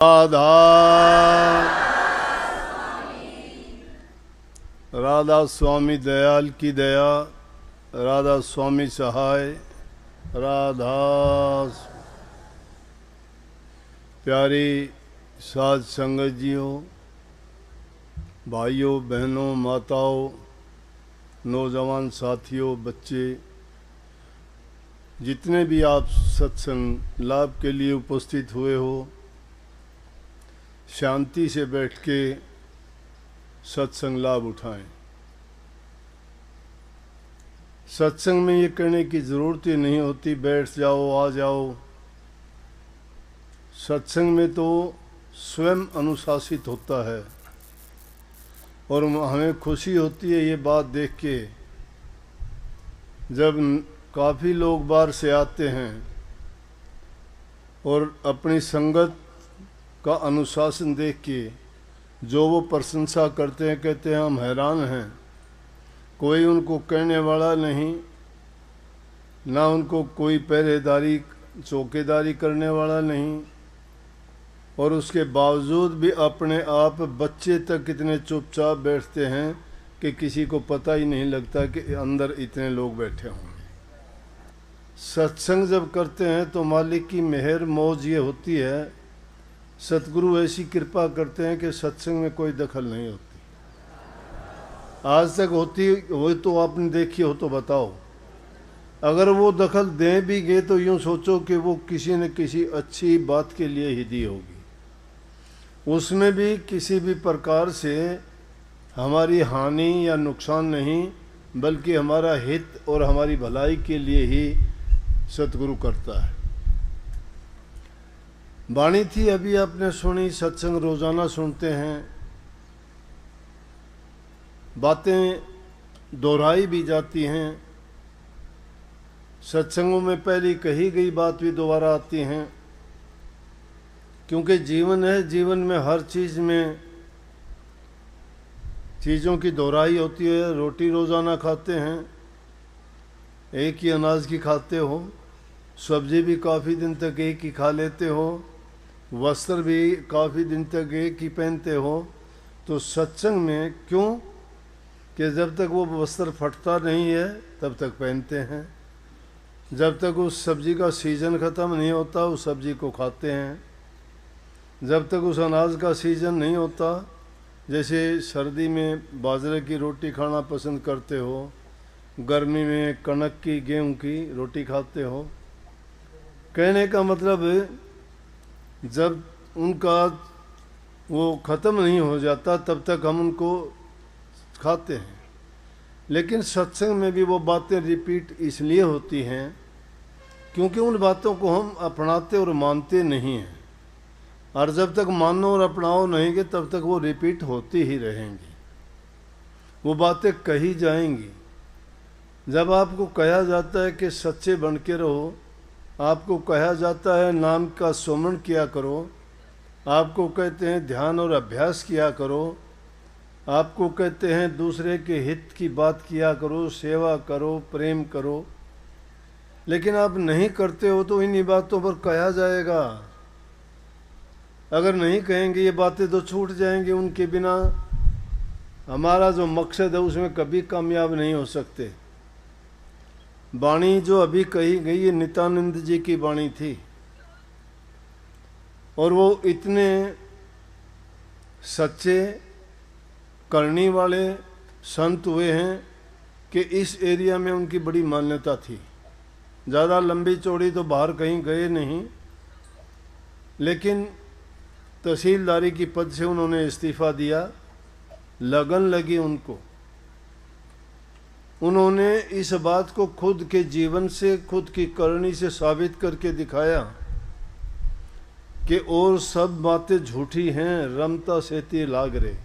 राधा राधा स्वामी दयाल की दया, राधा स्वामी सहाय, राधा। प्यारी साध संगत जियों, भाइयों बहनों, माताओं, नौजवान साथियों, बच्चे, जितने भी आप सत्संग लाभ के लिए उपस्थित हुए हो, शांति से बैठ के सत्संग लाभ उठाएं। सत्संग में ये कहने की ज़रूरत ही नहीं होती बैठ जाओ, आ जाओ। सत्संग में तो स्वयं अनुशासित होता है और हमें खुशी होती है ये बात देख के, जब काफ़ी लोग बाहर से आते हैं और अपनी संगत का अनुशासन देख के जो वो प्रशंसा करते हैं, कहते हैं हम हैरान हैं। कोई उनको कहने वाला नहीं, ना उनको कोई पहरेदारी चौकीदारी करने वाला नहीं, और उसके बावजूद भी अपने आप बच्चे तक इतने चुपचाप बैठते हैं कि किसी को पता ही नहीं लगता कि अंदर इतने लोग बैठे होंगे। सत्संग जब करते हैं तो मालिक की मेहर मौज ये होती है, सतगुरु ऐसी कृपा करते हैं कि सत्संग में कोई दखल नहीं होती। आज तक होती हो तो आपने देखी हो तो बताओ। अगर वो दखल दें भी गए तो यूँ सोचो कि वो किसी न किसी अच्छी बात के लिए ही दी होगी। उसमें भी किसी भी प्रकार से हमारी हानि या नुकसान नहीं, बल्कि हमारा हित और हमारी भलाई के लिए ही सतगुरु करता है। वाणी थी अभी आपने सुनी, सत्संग रोज़ाना सुनते हैं, बातें दोहराई भी जाती हैं, सत्संगों में पहले कही गई बात भी दोबारा आती हैं, क्योंकि जीवन है। जीवन में हर चीज़ में चीज़ों की दोहराई होती है। रोटी रोज़ाना खाते हैं, एक ही अनाज की खाते हो, सब्जी भी काफ़ी दिन तक एक ही खा लेते हो, वस्त्र भी काफ़ी दिन तक एक ही पहनते हो। तो सत्संग में क्यों कि जब तक वो वस्त्र फटता नहीं है तब तक पहनते हैं, जब तक उस सब्जी का सीज़न ख़त्म नहीं होता उस सब्जी को खाते हैं, जब तक उस अनाज का सीज़न नहीं होता, जैसे सर्दी में बाजरे की रोटी खाना पसंद करते हो, गर्मी में कणक की गेहूं की रोटी खाते हो। कहने का मतलब जब उनका वो ख़त्म नहीं हो जाता तब तक हम उनको खाते हैं। लेकिन सत्संग में भी वो बातें रिपीट इसलिए होती हैं क्योंकि उन बातों को हम अपनाते और मानते नहीं हैं, और जब तक मानो और अपनाओ नहीं गए तब तक वो रिपीट होती ही रहेंगी, वो बातें कही जाएंगी। जब आपको कहा जाता है कि सच्चे बन के रहो, आपको कहा जाता है नाम का सुमरण किया करो, आपको कहते हैं ध्यान और अभ्यास किया करो, आपको कहते हैं दूसरे के हित की बात किया करो, सेवा करो, प्रेम करो, लेकिन आप नहीं करते हो तो इन्हीं बातों पर कहा जाएगा। अगर नहीं कहेंगे ये बातें तो छूट जाएंगी, उनके बिना हमारा जो मकसद है उसमें कभी कामयाब नहीं हो सकते। वाणी जो अभी कही गई ये नित्यानंद जी की वाणी थी, और वो इतने सच्चे करनी वाले संत हुए हैं कि इस एरिया में उनकी बड़ी मान्यता थी। ज़्यादा लंबी चौड़ी तो बाहर कहीं गए नहीं, लेकिन तहसीलदारी की पद से उन्होंने इस्तीफ़ा दिया, लगन लगी उनको। उन्होंने इस बात को खुद के जीवन से, खुद की करनी से साबित करके दिखाया कि और सब बातें झूठी हैं, रमता सेती लाग रे,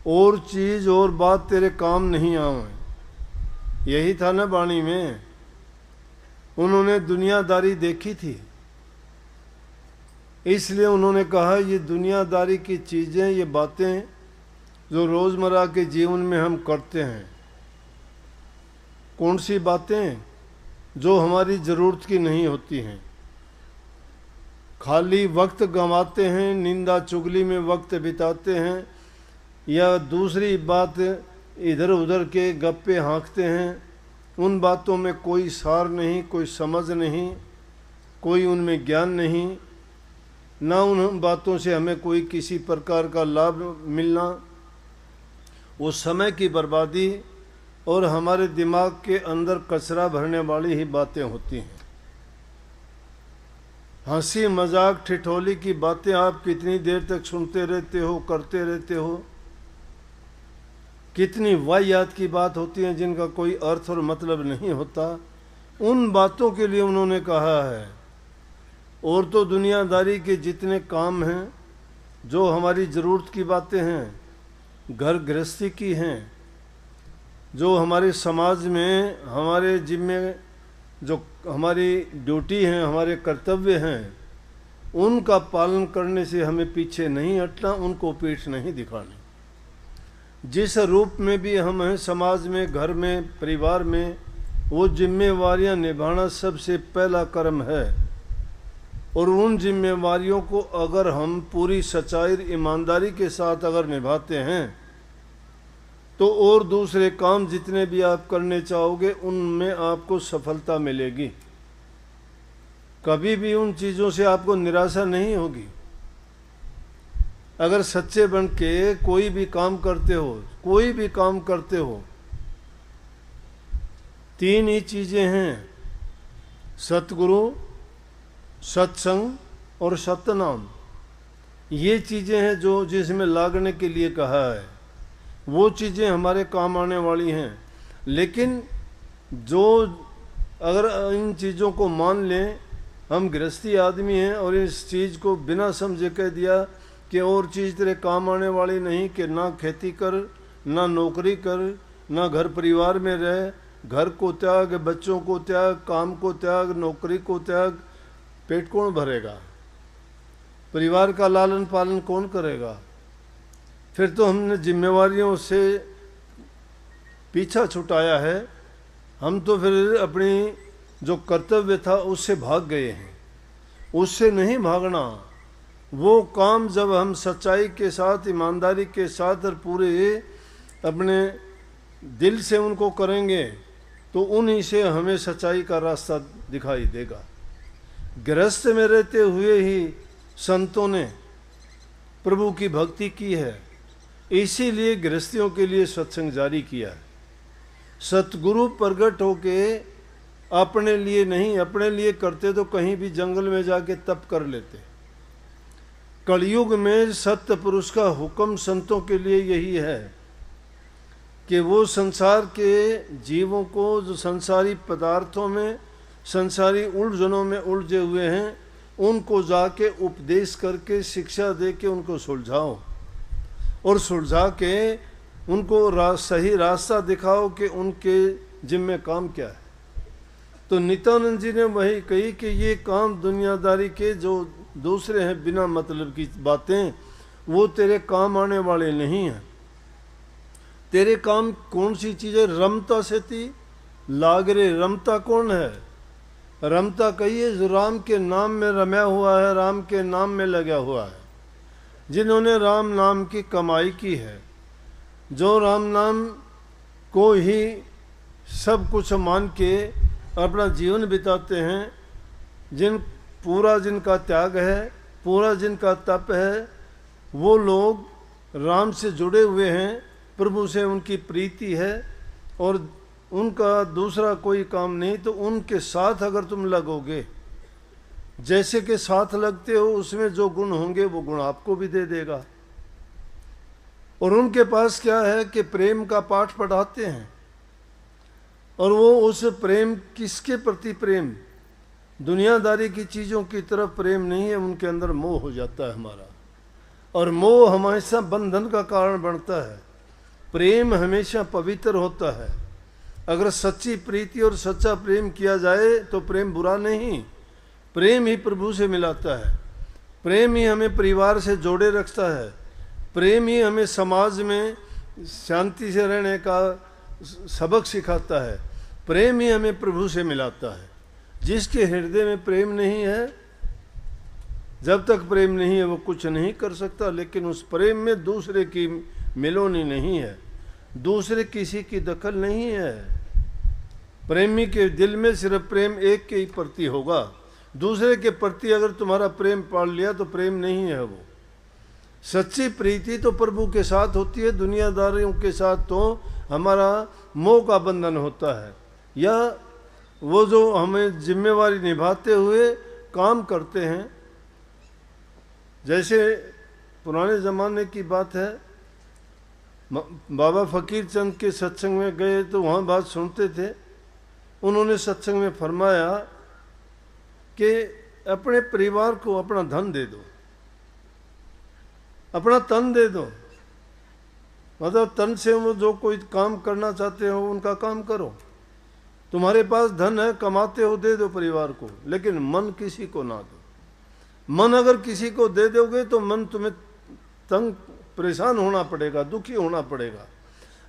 और चीज़ और बात तेरे काम नहीं आवे। यही था ना वाणी में। उन्होंने दुनियादारी देखी थी, इसलिए उन्होंने कहा ये दुनियादारी की चीज़ें, ये बातें जो रोज़मर्रा के जीवन में हम करते हैं, कौन सी बातें जो हमारी ज़रूरत की नहीं होती हैं, खाली वक्त गंवाते हैं, निंदा चुगली में वक्त बिताते हैं, या दूसरी बात इधर उधर के गप्पे हाँकते हैं। उन बातों में कोई सार नहीं, कोई समझ नहीं, कोई उनमें ज्ञान नहीं, ना उन बातों से हमें कोई किसी प्रकार का लाभ मिलना। वो समय की बर्बादी और हमारे दिमाग के अंदर कचरा भरने वाली ही बातें होती हैं। हंसी मजाक ठिठोली की बातें आप कितनी देर तक सुनते रहते हो, करते रहते हो। कितनी वाहियात की बात होती हैं जिनका कोई अर्थ और मतलब नहीं होता। उन बातों के लिए उन्होंने कहा है। और तो दुनियादारी के जितने काम हैं, जो हमारी ज़रूरत की बातें हैं, घर गृहस्थी की हैं, जो हमारे समाज में हमारे जिम्मे जो हमारी ड्यूटी हैं, हमारे कर्तव्य हैं, उनका पालन करने से हमें पीछे नहीं हटना, उनको पीठ नहीं दिखानी। जिस रूप में भी हम हैं, समाज में, घर में, परिवार में, वो जिम्मेवारियां निभाना सबसे पहला कर्म है। और उन जिम्मेवारियों को अगर हम पूरी सच्चाई ईमानदारी के साथ अगर निभाते हैं, तो और दूसरे काम जितने भी आप करने चाहोगे उनमें आपको सफलता मिलेगी। कभी भी उन चीज़ों से आपको निराशा नहीं होगी। अगर सच्चे बन के कोई भी काम करते हो, कोई भी काम करते हो, तीन ही चीज़ें हैं, सतगुरु, सत्संग और सतनाम। ये चीज़ें हैं जो जिसमें लागने के लिए कहा है। वो चीज़ें हमारे काम आने वाली हैं। लेकिन जो अगर इन चीज़ों को मान लें, हम गृहस्थी आदमी हैं और इस चीज़ को बिना समझे कह दिया कि और चीज़ तेरे काम आने वाली नहीं, कि ना खेती कर, ना नौकरी कर, ना घर परिवार में रह, घर को त्याग, बच्चों को त्याग, काम को त्याग, नौकरी को त्याग, पेट कौन भरेगा? परिवार का लालन पालन कौन करेगा? फिर तो हमने जिम्मेवारियों से पीछा छुटाया है। हम तो फिर अपनी जो कर्तव्य था उससे भाग गए हैं। उससे नहीं भागना। वो काम जब हम सच्चाई के साथ, ईमानदारी के साथ और पूरे अपने दिल से उनको करेंगे, तो उन्हीं से हमें सच्चाई का रास्ता दिखाई देगा। गृहस्थ में रहते हुए ही संतों ने प्रभु की भक्ति की है, इसीलिए गृहस्थियों के लिए सत्संग जारी किया है। सतगुरु प्रगट होके अपने लिए नहीं, अपने लिए करते तो कहीं भी जंगल में जाके तप कर लेते। कलयुग में सत्य पुरुष का हुक्म संतों के लिए यही है कि वो संसार के जीवों को, जो संसारी पदार्थों में, संसारी उलझनों में उलझे हुए हैं, उनको जाके उपदेश करके, शिक्षा दे के उनको सुलझाओ और सुलझा के उनको सही रास्ता दिखाओ कि उनके जिम्मे काम क्या है। तो नित्यानंद जी ने वही कही कि ये काम दुनियादारी के जो दूसरे हैं बिना मतलब की बातें, वो तेरे काम आने वाले नहीं हैं। तेरे काम कौन सी चीज़ें? रमता से थी लागरे। रमता कौन है? रमता कहिए जो राम के नाम में रमया हुआ है, राम के नाम में लगा हुआ है, जिन्होंने राम नाम की कमाई की है, जो राम नाम को ही सब कुछ मान के अपना जीवन बिताते हैं, जिनका त्याग है, पूरा जिनका तप है, वो लोग राम से जुड़े हुए हैं, प्रभु से उनकी प्रीति है और उनका दूसरा कोई काम नहीं। तो उनके साथ अगर तुम लगोगे, जैसे के साथ लगते हो, उसमें जो गुण होंगे वो गुण आपको भी दे देगा। और उनके पास क्या है कि प्रेम का पाठ पढ़ाते हैं, और वो उस प्रेम, किसके प्रति प्रेम? दुनियादारी की चीज़ों की तरफ प्रेम नहीं है, उनके अंदर मोह हो जाता है हमारा, और मोह हमेशा बंधन का कारण बनता है। प्रेम हमेशा पवित्र होता है। अगर सच्ची प्रीति और सच्चा प्रेम किया जाए तो प्रेम बुरा नहीं, प्रेम ही प्रभु से मिलाता है, प्रेम ही हमें परिवार से जोड़े रखता है, प्रेम ही हमें समाज में शांति से रहने का सबक सिखाता है, प्रेम ही हमें प्रभु से मिलाता है। जिसके हृदय में प्रेम नहीं है जब तक प्रेम नहीं है वो कुछ नहीं कर सकता। लेकिन उस प्रेम में दूसरे की मिलोनी नहीं है, दूसरे किसी की दखल नहीं है। प्रेमी के दिल में सिर्फ प्रेम एक के ही प्रति होगा। दूसरे के प्रति अगर तुम्हारा प्रेम पाल लिया तो प्रेम नहीं है वो। सच्ची प्रीति तो प्रभु के साथ होती है, दुनियादारियों के साथ तो हमारा मोह का बंधन होता है, या वो जो हमें जिम्मेवारी निभाते हुए काम करते हैं। जैसे पुराने ज़माने की बात है, बाबा फकीर चंद के सत्संग में गए तो वहाँ बात सुनते थे। उन्होंने सत्संग में फरमाया कि अपने परिवार को अपना धन दे दो, अपना तन दे दो। मतलब तन से वो जो कोई काम करना चाहते हो उनका काम करो। तुम्हारे पास धन है, कमाते हो, दे दो परिवार को, लेकिन मन किसी को ना दो। मन अगर किसी को दे दोगे तो मन तुम्हें तंग परेशान होना पड़ेगा, दुखी होना पड़ेगा।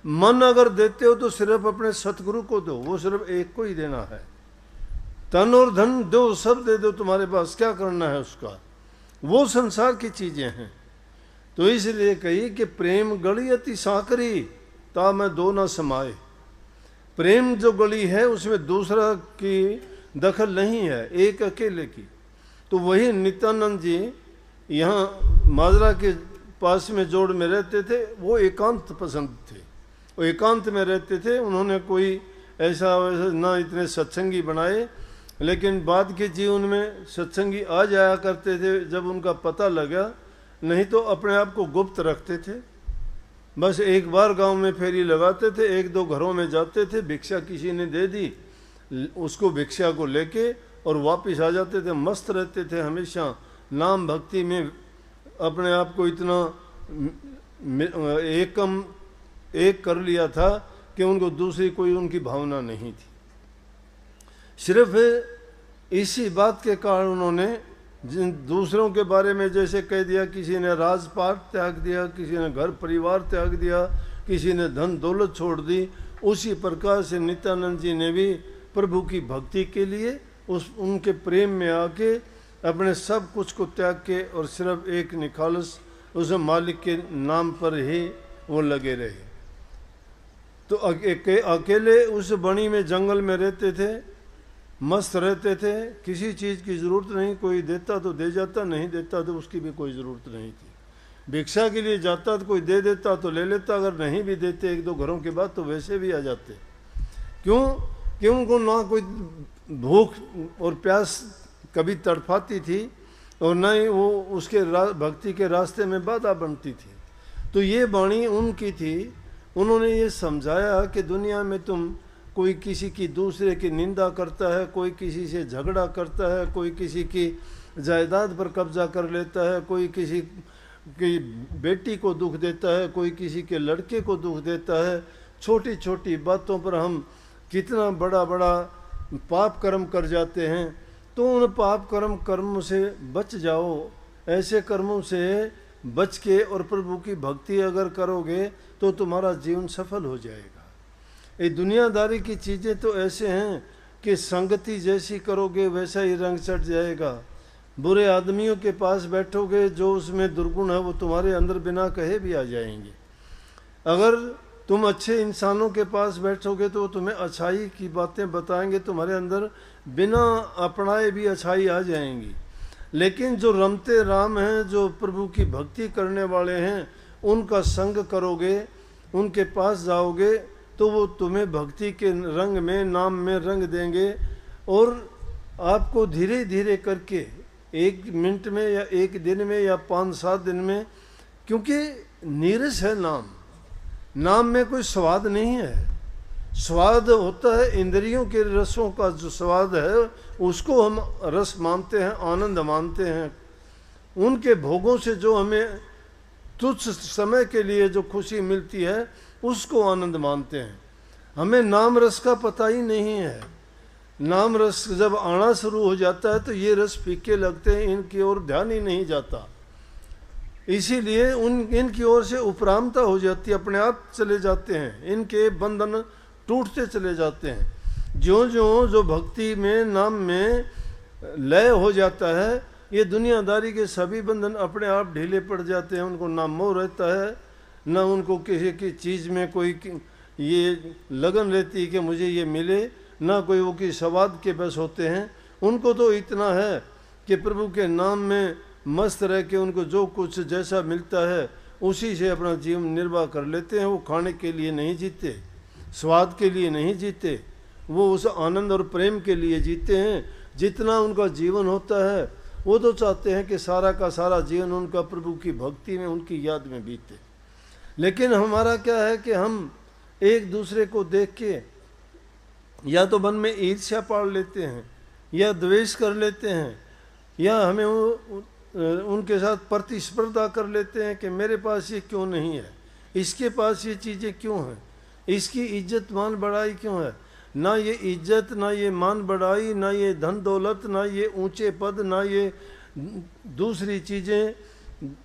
मन अगर देते हो तो सिर्फ अपने सतगुरु को दो, वो सिर्फ एक को ही देना है। तन और धन दो, सब दे दो, तुम्हारे पास क्या करना है उसका, वो संसार की चीजें हैं। तो इसलिए कही कि प्रेम गली अति साकरी ता मैं दो न समाए। प्रेम जो गली है उसमें दूसरा की दखल नहीं है, एक अकेले की। तो वही नित्यानंद जी यहाँ माजरा के पास में जोड़ में रहते थे। वो एकांत पसंद थे, वो एकांत में रहते थे। उन्होंने कोई ऐसा वैसा ना इतने सत्संगी बनाए, लेकिन बाद के जीवन में सत्संगी आ जाया करते थे जब उनका पता लगा, नहीं तो अपने आप को गुप्त रखते थे। बस एक बार गांव में फेरी लगाते थे, एक दो घरों में जाते थे, भिक्षा किसी ने दे दी, उसको भिक्षा को लेके और वापस आ जाते थे। मस्त रहते थे हमेशा, नाम भक्ति में अपने आप को इतना एक कर लिया था कि उनको दूसरी कोई उनकी भावना नहीं थी। सिर्फ इसी बात के कारण उन्होंने जिन दूसरों के बारे में जैसे कह दिया, किसी ने राजपाट त्याग दिया, किसी ने घर परिवार त्याग दिया, किसी ने धन दौलत छोड़ दी, उसी प्रकार से नित्यानंद जी ने भी प्रभु की भक्ति के लिए उनके प्रेम में आके अपने सब कुछ को त्याग के और सिर्फ एक निखालस उस मालिक के नाम पर ही वो लगे रहे। तो अकेले उस बनी में जंगल में रहते थे, मस्त रहते थे, किसी चीज़ की ज़रूरत नहीं। कोई देता तो दे जाता, नहीं देता तो उसकी भी कोई ज़रूरत नहीं थी। भिक्षा के लिए जाता तो कोई दे देता तो ले लेता, अगर नहीं भी देते एक दो घरों के बाद तो वैसे भी आ जाते। क्यों? कि उनको ना कोई भूख और प्यास कभी तड़पाती थी और न ही वो उसके भक्ति के रास्ते में बाधा बनती थी। तो ये वाणी उनकी थी। उन्होंने ये समझाया कि दुनिया में तुम कोई किसी की दूसरे की निंदा करता है, कोई किसी से झगड़ा करता है, कोई किसी की जायदाद पर कब्जा कर लेता है, कोई किसी की बेटी को दुख देता है, कोई किसी के लड़के को दुख देता है। छोटी छोटी बातों पर हम कितना बड़ा बड़ा पाप कर्म कर जाते हैं। तो उन पाप कर्म से बच जाओ। ऐसे कर्मों से बच के और प्रभु की भक्ति अगर करोगे तो तुम्हारा जीवन सफल हो जाएगा। ये दुनियादारी की चीज़ें तो ऐसे हैं कि संगति जैसी करोगे वैसा ही रंग चढ़ जाएगा। बुरे आदमियों के पास बैठोगे, जो उसमें दुर्गुण है वो तुम्हारे अंदर बिना कहे भी आ जाएंगे। अगर तुम अच्छे इंसानों के पास बैठोगे तो तुम्हें अच्छाई की बातें बताएंगे, तुम्हारे अंदर बिना अपनाए भी अच्छाई आ जाएंगी। लेकिन जो रमते राम हैं, जो प्रभु की भक्ति करने वाले हैं, उनका संग करोगे, उनके पास जाओगे तो वो तुम्हें भक्ति के रंग में, नाम में रंग देंगे और आपको धीरे धीरे करके 1 मिनट में या 1 दिन में या 5-7 दिन में, क्योंकि नीरस है नाम, नाम में कोई स्वाद नहीं है। स्वाद होता है इंद्रियों के रसों का, जो स्वाद है उसको हम रस मानते हैं, आनंद मानते हैं। उनके भोगों से जो हमें तुच्छ समय के लिए जो खुशी मिलती है उसको आनंद मानते हैं। हमें नाम रस का पता ही नहीं है। नाम रस जब आना शुरू हो जाता है तो ये रस फीके लगते हैं, इनकी ओर ध्यान ही नहीं जाता। इसीलिए इनकी ओर से उपरामता हो जाती है, अपने आप चले जाते हैं, इनके बंधन टूटते चले जाते हैं। ज्यों ज्यों जो भक्ति में, नाम में लय हो जाता है, ये दुनियादारी के सभी बंधन अपने आप ढीले पड़ जाते हैं। उनको ना मोह रहता है, ना उनको किसी की चीज़ में कोई ये लगन रहती है कि मुझे ये मिले, ना कोई वो की स्वाद के बस होते हैं। उनको तो इतना है कि प्रभु के नाम में मस्त रह के उनको जो कुछ जैसा मिलता है उसी से अपना जीवन निर्वाह कर लेते हैं। वो खाने के लिए नहीं जीते, स्वाद के लिए नहीं जीते, वो उस आनंद और प्रेम के लिए जीते हैं। जितना उनका जीवन होता है वो तो चाहते हैं कि सारा का सारा जीवन उनका प्रभु की भक्ति में, उनकी याद में बीते। लेकिन हमारा क्या है कि हम एक दूसरे को देख के या तो मन में ईर्ष्या पाल लेते हैं, या द्वेष कर लेते हैं, या हमें उनके साथ प्रतिस्पर्धा कर लेते हैं कि मेरे पास ये क्यों नहीं है, इसके पास ये चीज़ें क्यों हैं, इसकी इज्जत मान बढ़ाई क्यों है। ना ये इज्जत, ना ये मान बढ़ाई, ना ये धन दौलत, ना ये ऊंचे पद, ना ये दूसरी चीज़ें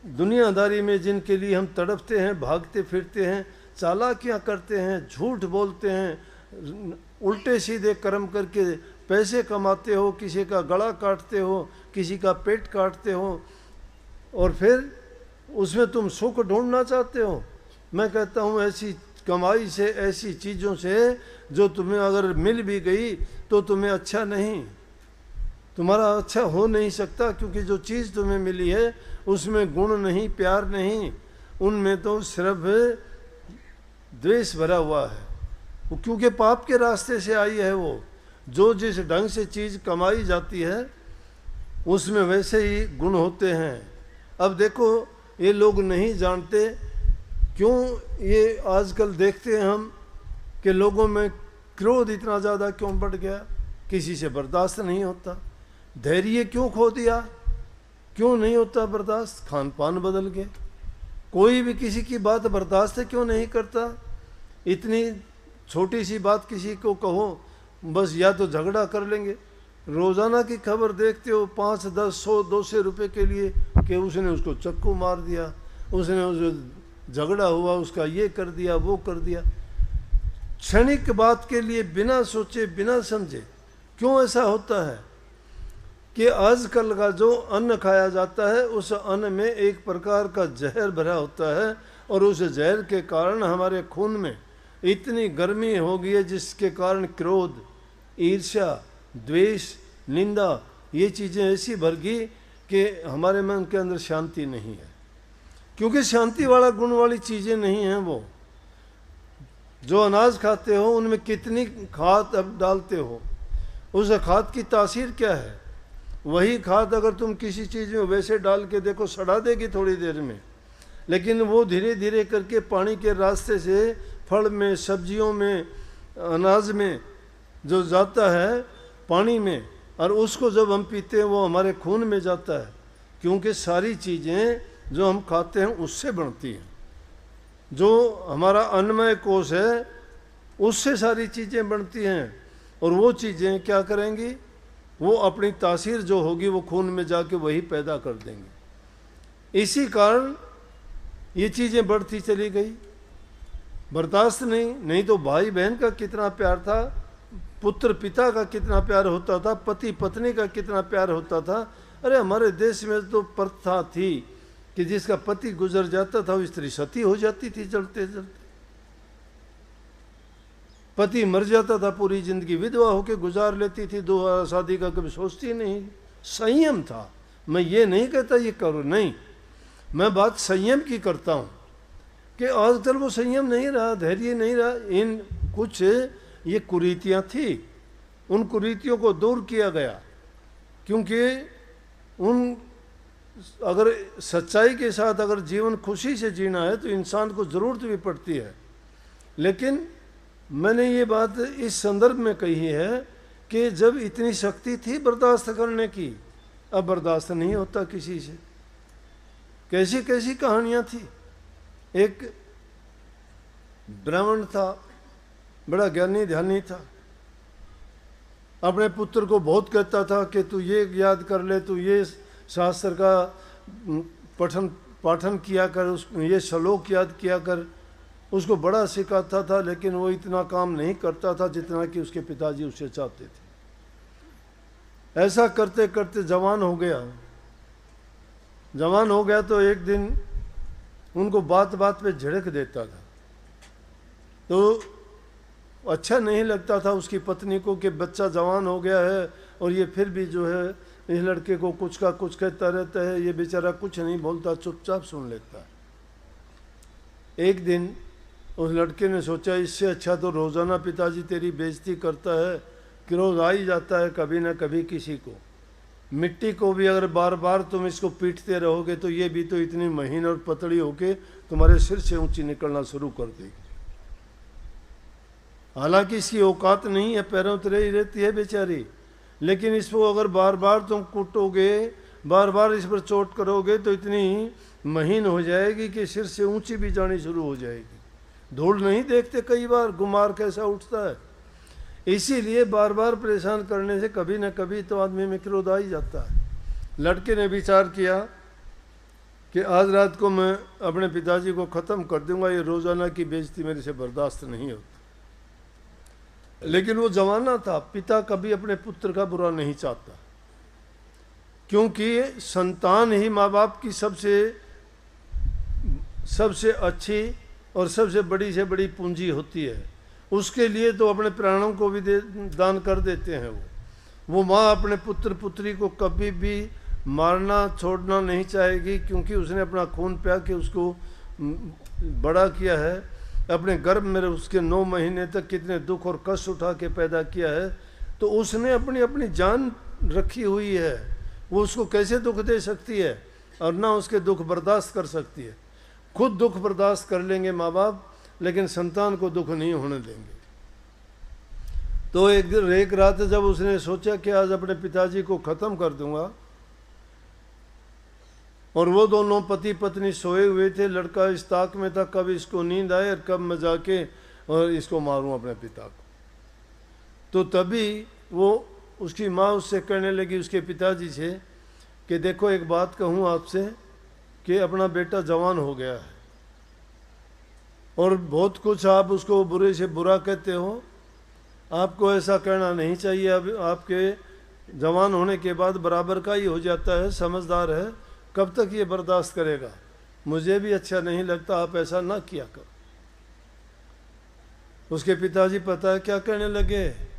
दुनियादारी में जिनके लिए हम तड़पते हैं, भागते फिरते हैं, चालाकियाँ करते हैं, झूठ बोलते हैं, उल्टे सीधे कर्म करके पैसे कमाते हो, किसी का गला काटते हो, किसी का पेट काटते हो, और फिर उसमें तुम सुख ढूंढना चाहते हो। मैं कहता हूँ ऐसी कमाई से, ऐसी चीज़ों से जो तुम्हें अगर मिल भी गई तो तुम्हें अच्छा नहीं, तुम्हारा अच्छा हो नहीं सकता, क्योंकि जो चीज़ तुम्हें मिली है उसमें गुण नहीं, प्यार नहीं, उनमें तो सिर्फ द्वेष भरा हुआ है। वो क्योंकि पाप के रास्ते से आई है। वो जो जिस ढंग से चीज़ कमाई जाती है उसमें वैसे ही गुण होते हैं। अब देखो ये लोग नहीं जानते क्यों, ये आजकल देखते हैं हम कि लोगों में क्रोध इतना ज़्यादा क्यों बढ़ गया, किसी से बर्दाश्त नहीं होता। धैर्य क्यों खो दिया, क्यों नहीं होता बर्दाश्त, खान पान बदल गए, कोई भी किसी की बात बर्दाश्त क्यों नहीं करता। इतनी छोटी सी बात किसी को कहो बस या तो झगड़ा कर लेंगे। रोज़ाना की खबर देखते हो 5, 10, 100, 200 रुपये के लिए कि उसने उसको चक्कू मार दिया, उसने उस झगड़ा हुआ, उसका ये कर दिया, वो कर दिया। क्षणिक बात के लिए बिना सोचे बिना समझे क्यों ऐसा होता है कि आजकल का जो अन्न खाया जाता है उस अन्न में एक प्रकार का जहर भरा होता है, और उस जहर के कारण हमारे खून में इतनी गर्मी हो गई है जिसके कारण क्रोध, ईर्ष्या, द्वेष, निंदा ये चीज़ें ऐसी भर गई कि हमारे मन के अंदर शांति नहीं है। क्योंकि शांति वाला गुण वाली चीज़ें नहीं हैं। वो जो अनाज खाते हो उनमें कितनी खाद अब डालते हो, उस खाद की तासीर क्या है। वही खाद अगर तुम किसी चीज़ में वैसे डाल के देखो सड़ा देगी थोड़ी देर में, लेकिन वो धीरे धीरे करके पानी के रास्ते से फल में, सब्जियों में, अनाज में जो जाता है पानी में, और उसको जब हम पीते हैं वो हमारे खून में जाता है। क्योंकि सारी चीज़ें जो हम खाते हैं उससे बनती हैं। जो हमारा अन्नमय कोश है उससे सारी चीज़ें बनती हैं, और वो चीज़ें क्या करेंगी, वो अपनी तासीर जो होगी वो खून में जाके वही पैदा कर देंगे। इसी कारण ये चीज़ें बढ़ती चली गई। बर्दाश्त नहीं तो भाई बहन का कितना प्यार था, पुत्र पिता का कितना प्यार होता था, पति पत्नी का कितना प्यार होता था। अरे हमारे देश में तो प्रथा थी कि जिसका पति गुजर जाता था वो स्त्री सती हो जाती थी, जलते जलते। पति मर जाता था, पूरी जिंदगी विधवा होकर गुजार लेती थी, दोबारा शादी का कभी सोचती नहीं। संयम था। मैं ये नहीं कहता ये करो, नहीं, मैं बात संयम की करता हूँ कि आजकल वो संयम नहीं रहा, धैर्य नहीं रहा। इन कुछ ये कुरीतियाँ थी, उन कुरीतियों को दूर किया गया। क्योंकि उन अगर सच्चाई के साथ अगर जीवन खुशी से जीना है तो इंसान को ज़रूरत भी पड़ती है। लेकिन मैंने ये बात इस संदर्भ में कही है कि जब इतनी शक्ति थी बर्दाश्त करने की, अब बर्दाश्त नहीं होता किसी से। कैसी कैसी कहानियाँ थी। एक ब्राह्मण था, बड़ा ज्ञानी ध्यानी था, अपने पुत्र को बहुत कहता था कि तू ये याद कर ले, तू ये शास्त्र का पाठन किया कर, उस ये श्लोक याद किया कर। उसको बड़ा सिखाता था, लेकिन वो इतना काम नहीं करता था जितना कि उसके पिताजी उससे चाहते थे। ऐसा करते करते जवान हो गया, जवान हो गया तो एक दिन उनको बात बात पे झिड़क देता था, तो अच्छा नहीं लगता था उसकी पत्नी को कि बच्चा जवान हो गया है और ये फिर भी जो है इस लड़के को कुछ का कुछ कहता रहता है, ये बेचारा कुछ नहीं बोलता, चुपचाप सुन लेता है। एक दिन उस लड़के ने सोचा इससे अच्छा तो रोज़ाना पिताजी तेरी बेइज्जती करता है कि रोज़ आ ही जाता है कभी ना कभी किसी को। मिट्टी को भी अगर बार बार तुम इसको पीटते रहोगे तो ये भी तो इतनी महीन और पतली होके तुम्हारे सिर से ऊंची निकलना शुरू कर देगी। हालांकि इसकी औकात नहीं है, पैरों तरह ही रहती है बेचारी, लेकिन इसको अगर बार बार तुम कूटोगे, बार बार इस पर चोट करोगे तो इतनी महीन हो जाएगी कि सिर से ऊंची भी जानी शुरू हो जाएगी। धूल नहीं देखते कई बार गुमार कैसा उठता है। इसीलिए बार बार परेशान करने से कभी न कभी तो आदमी में क्रोध आ ही जाता है। लड़के ने विचार किया कि आज रात को मैं अपने पिताजी को ख़त्म कर दूंगा, ये रोज़ाना की बेइज्जती मेरे से बर्दाश्त नहीं होती। लेकिन वो जमाना था, पिता कभी अपने पुत्र का बुरा नहीं चाहता, क्योंकि संतान ही माँ बाप की सबसे अच्छी और सबसे बड़ी से बड़ी पूंजी होती है। उसके लिए तो अपने प्राणों को भी दान कर देते हैं। वो माँ अपने पुत्र पुत्री को कभी भी मारना छोड़ना नहीं चाहेगी, क्योंकि उसने अपना खून प्या के उसको बड़ा किया है, अपने गर्भ में उसके 9 महीने तक कितने दुख और कष्ट उठा के पैदा किया है, तो उसने अपनी अपनी जान रखी हुई है। वो उसको कैसे दुख दे सकती है और ना उसके दुख बर्दाश्त कर सकती है। खुद दुख बर्दाश्त कर लेंगे माँ बाप, लेकिन संतान को दुख नहीं होने देंगे। तो एक रात जब उसने सोचा कि आज अपने पिताजी को ख़त्म कर दूंगा, और वो दोनों पति पत्नी सोए हुए थे, लड़का इस ताक में था कब इसको नींद आए और कब मैं जाके और इसको मारूं अपने पिता को। तो तभी वो उसकी माँ उससे कहने लगी, उसके पिताजी से, कि देखो एक बात कहूँ आपसे कि अपना बेटा जवान हो गया है और बहुत कुछ आप उसको बुरे से बुरा कहते हो। आपको ऐसा कहना नहीं चाहिए। अब आपके जवान होने के बाद बराबर का ही हो जाता है, समझदार है, कब तक ये बर्दाश्त करेगा? मुझे भी अच्छा नहीं लगता, आप ऐसा ना किया करो। उसके पिताजी पता है क्या कहने लगे?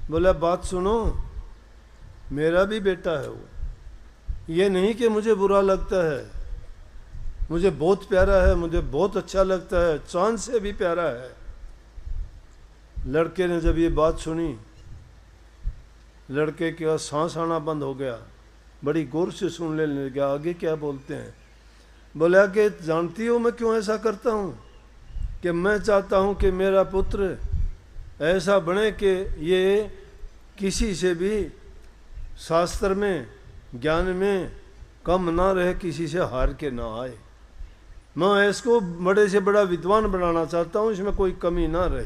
बोला बात सुनो, मेरा भी बेटा है वो, ये नहीं कि मुझे बुरा लगता है, मुझे बहुत प्यारा है, मुझे बहुत अच्छा लगता है, चांद से भी प्यारा है। लड़के ने जब ये बात सुनी, लड़के का सांस आना बंद हो गया, बड़ी गौर से सुन लेने लगा आगे क्या बोलते हैं। बोला कि जानती हो मैं क्यों ऐसा करता हूँ? कि मैं चाहता हूँ कि मेरा पुत्र ऐसा बने कि ये किसी से भी शास्त्र में ज्ञान में कम ना रहे, किसी से हार के ना आए। मैं इसको बड़े से बड़ा विद्वान बनाना चाहता हूँ, इसमें कोई कमी ना रहे।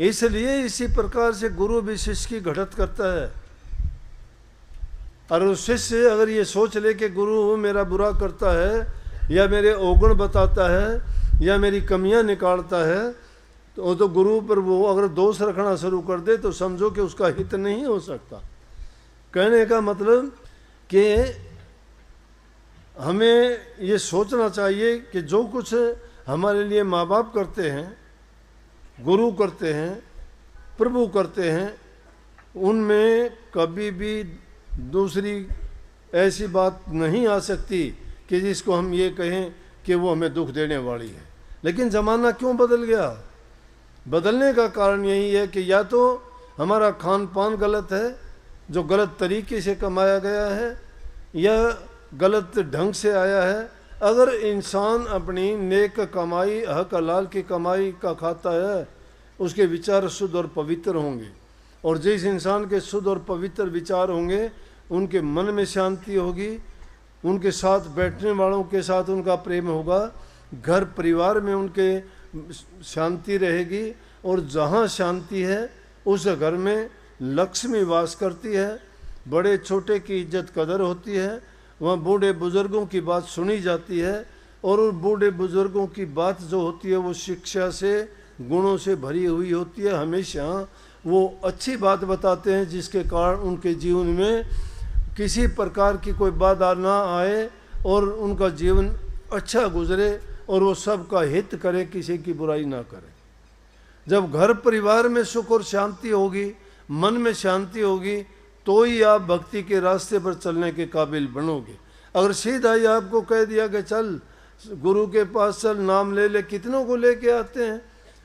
इसलिए इसी प्रकार से गुरु भी शिष्य की घटत करता है। और उस शिष्य अगर ये सोच ले कि गुरु मेरा बुरा करता है या मेरे अवगुण बताता है या मेरी कमियां निकालता है, तो गुरु पर वो अगर दोष रखना शुरू कर दे तो समझो कि उसका हित नहीं हो सकता। कहने का मतलब कि हमें ये सोचना चाहिए कि जो कुछ हमारे लिए माँ बाप करते हैं, गुरु करते हैं, प्रभु करते हैं, उनमें कभी भी दूसरी ऐसी बात नहीं आ सकती कि जिसको हम ये कहें कि वो हमें दुख देने वाली है। लेकिन ज़माना क्यों बदल गया? बदलने का कारण यही है कि या तो हमारा खान पान गलत है, जो गलत तरीके से कमाया गया है, या गलत ढंग से आया है। अगर इंसान अपनी नेक कमाई, हक हलाल की कमाई का खाता है, उसके विचार शुद्ध और पवित्र होंगे, और जिस इंसान के शुद्ध और पवित्र विचार होंगे उनके मन में शांति होगी, उनके साथ बैठने वालों के साथ उनका प्रेम होगा, घर परिवार में उनके शांति रहेगी, और जहाँ शांति है उस घर में लक्ष्मी वास करती है, बड़े छोटे की इज्जत कदर होती है, वहाँ बूढ़े बुजुर्गों की बात सुनी जाती है, और उन बूढ़े बुजुर्गों की बात जो होती है वो शिक्षा से, गुणों से भरी हुई होती है। हमेशा वो अच्छी बात बताते हैं जिसके कारण उनके जीवन में किसी प्रकार की कोई बाधा ना आए और उनका जीवन अच्छा गुजरे और वो सबका हित करे, किसी की बुराई ना करे। जब घर परिवार में सुख और शांति होगी, मन में शांति होगी, तो ही आप भक्ति के रास्ते पर चलने के काबिल बनोगे। अगर सीधा ही आपको कह दिया कि चल गुरु के पास चल, नाम ले ले, कितनों को लेके आते हैं।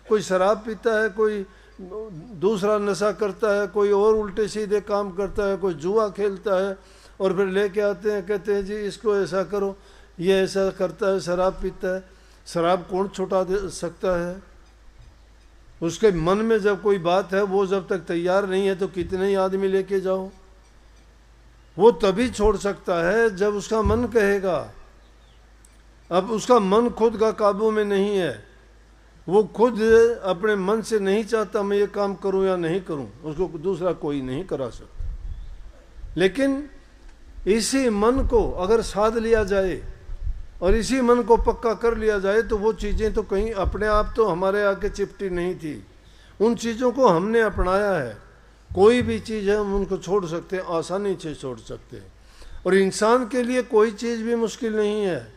कोई शराब पीता है, कोई दूसरा नशा करता है, कोई और उल्टे सीधे काम करता है, कोई जुआ खेलता है, और फिर लेके आते हैं, कहते हैं जी इसको ऐसा करो, ये ऐसा करता है, शराब पीता है। शराब कौन छुटा दे सकता है? उसके मन में जब कोई बात है, वो जब तक तैयार नहीं है तो कितने ही आदमी लेके जाओ। वो तभी छोड़ सकता है जब उसका मन कहेगा। अब उसका मन खुद का काबू में नहीं है, वो खुद अपने मन से नहीं चाहता मैं ये काम करूं या नहीं करूं, उसको दूसरा कोई नहीं करा सकता। लेकिन इसी मन को अगर साध लिया जाए और इसी मन को पक्का कर लिया जाए तो वो चीज़ें तो कहीं अपने आप तो हमारे आके चिपटी नहीं थी, उन चीज़ों को हमने अपनाया है। कोई भी चीज़ है हम उनको छोड़ सकते हैं, आसानी से छोड़ सकते हैं। और इंसान के लिए कोई चीज़ भी मुश्किल नहीं है,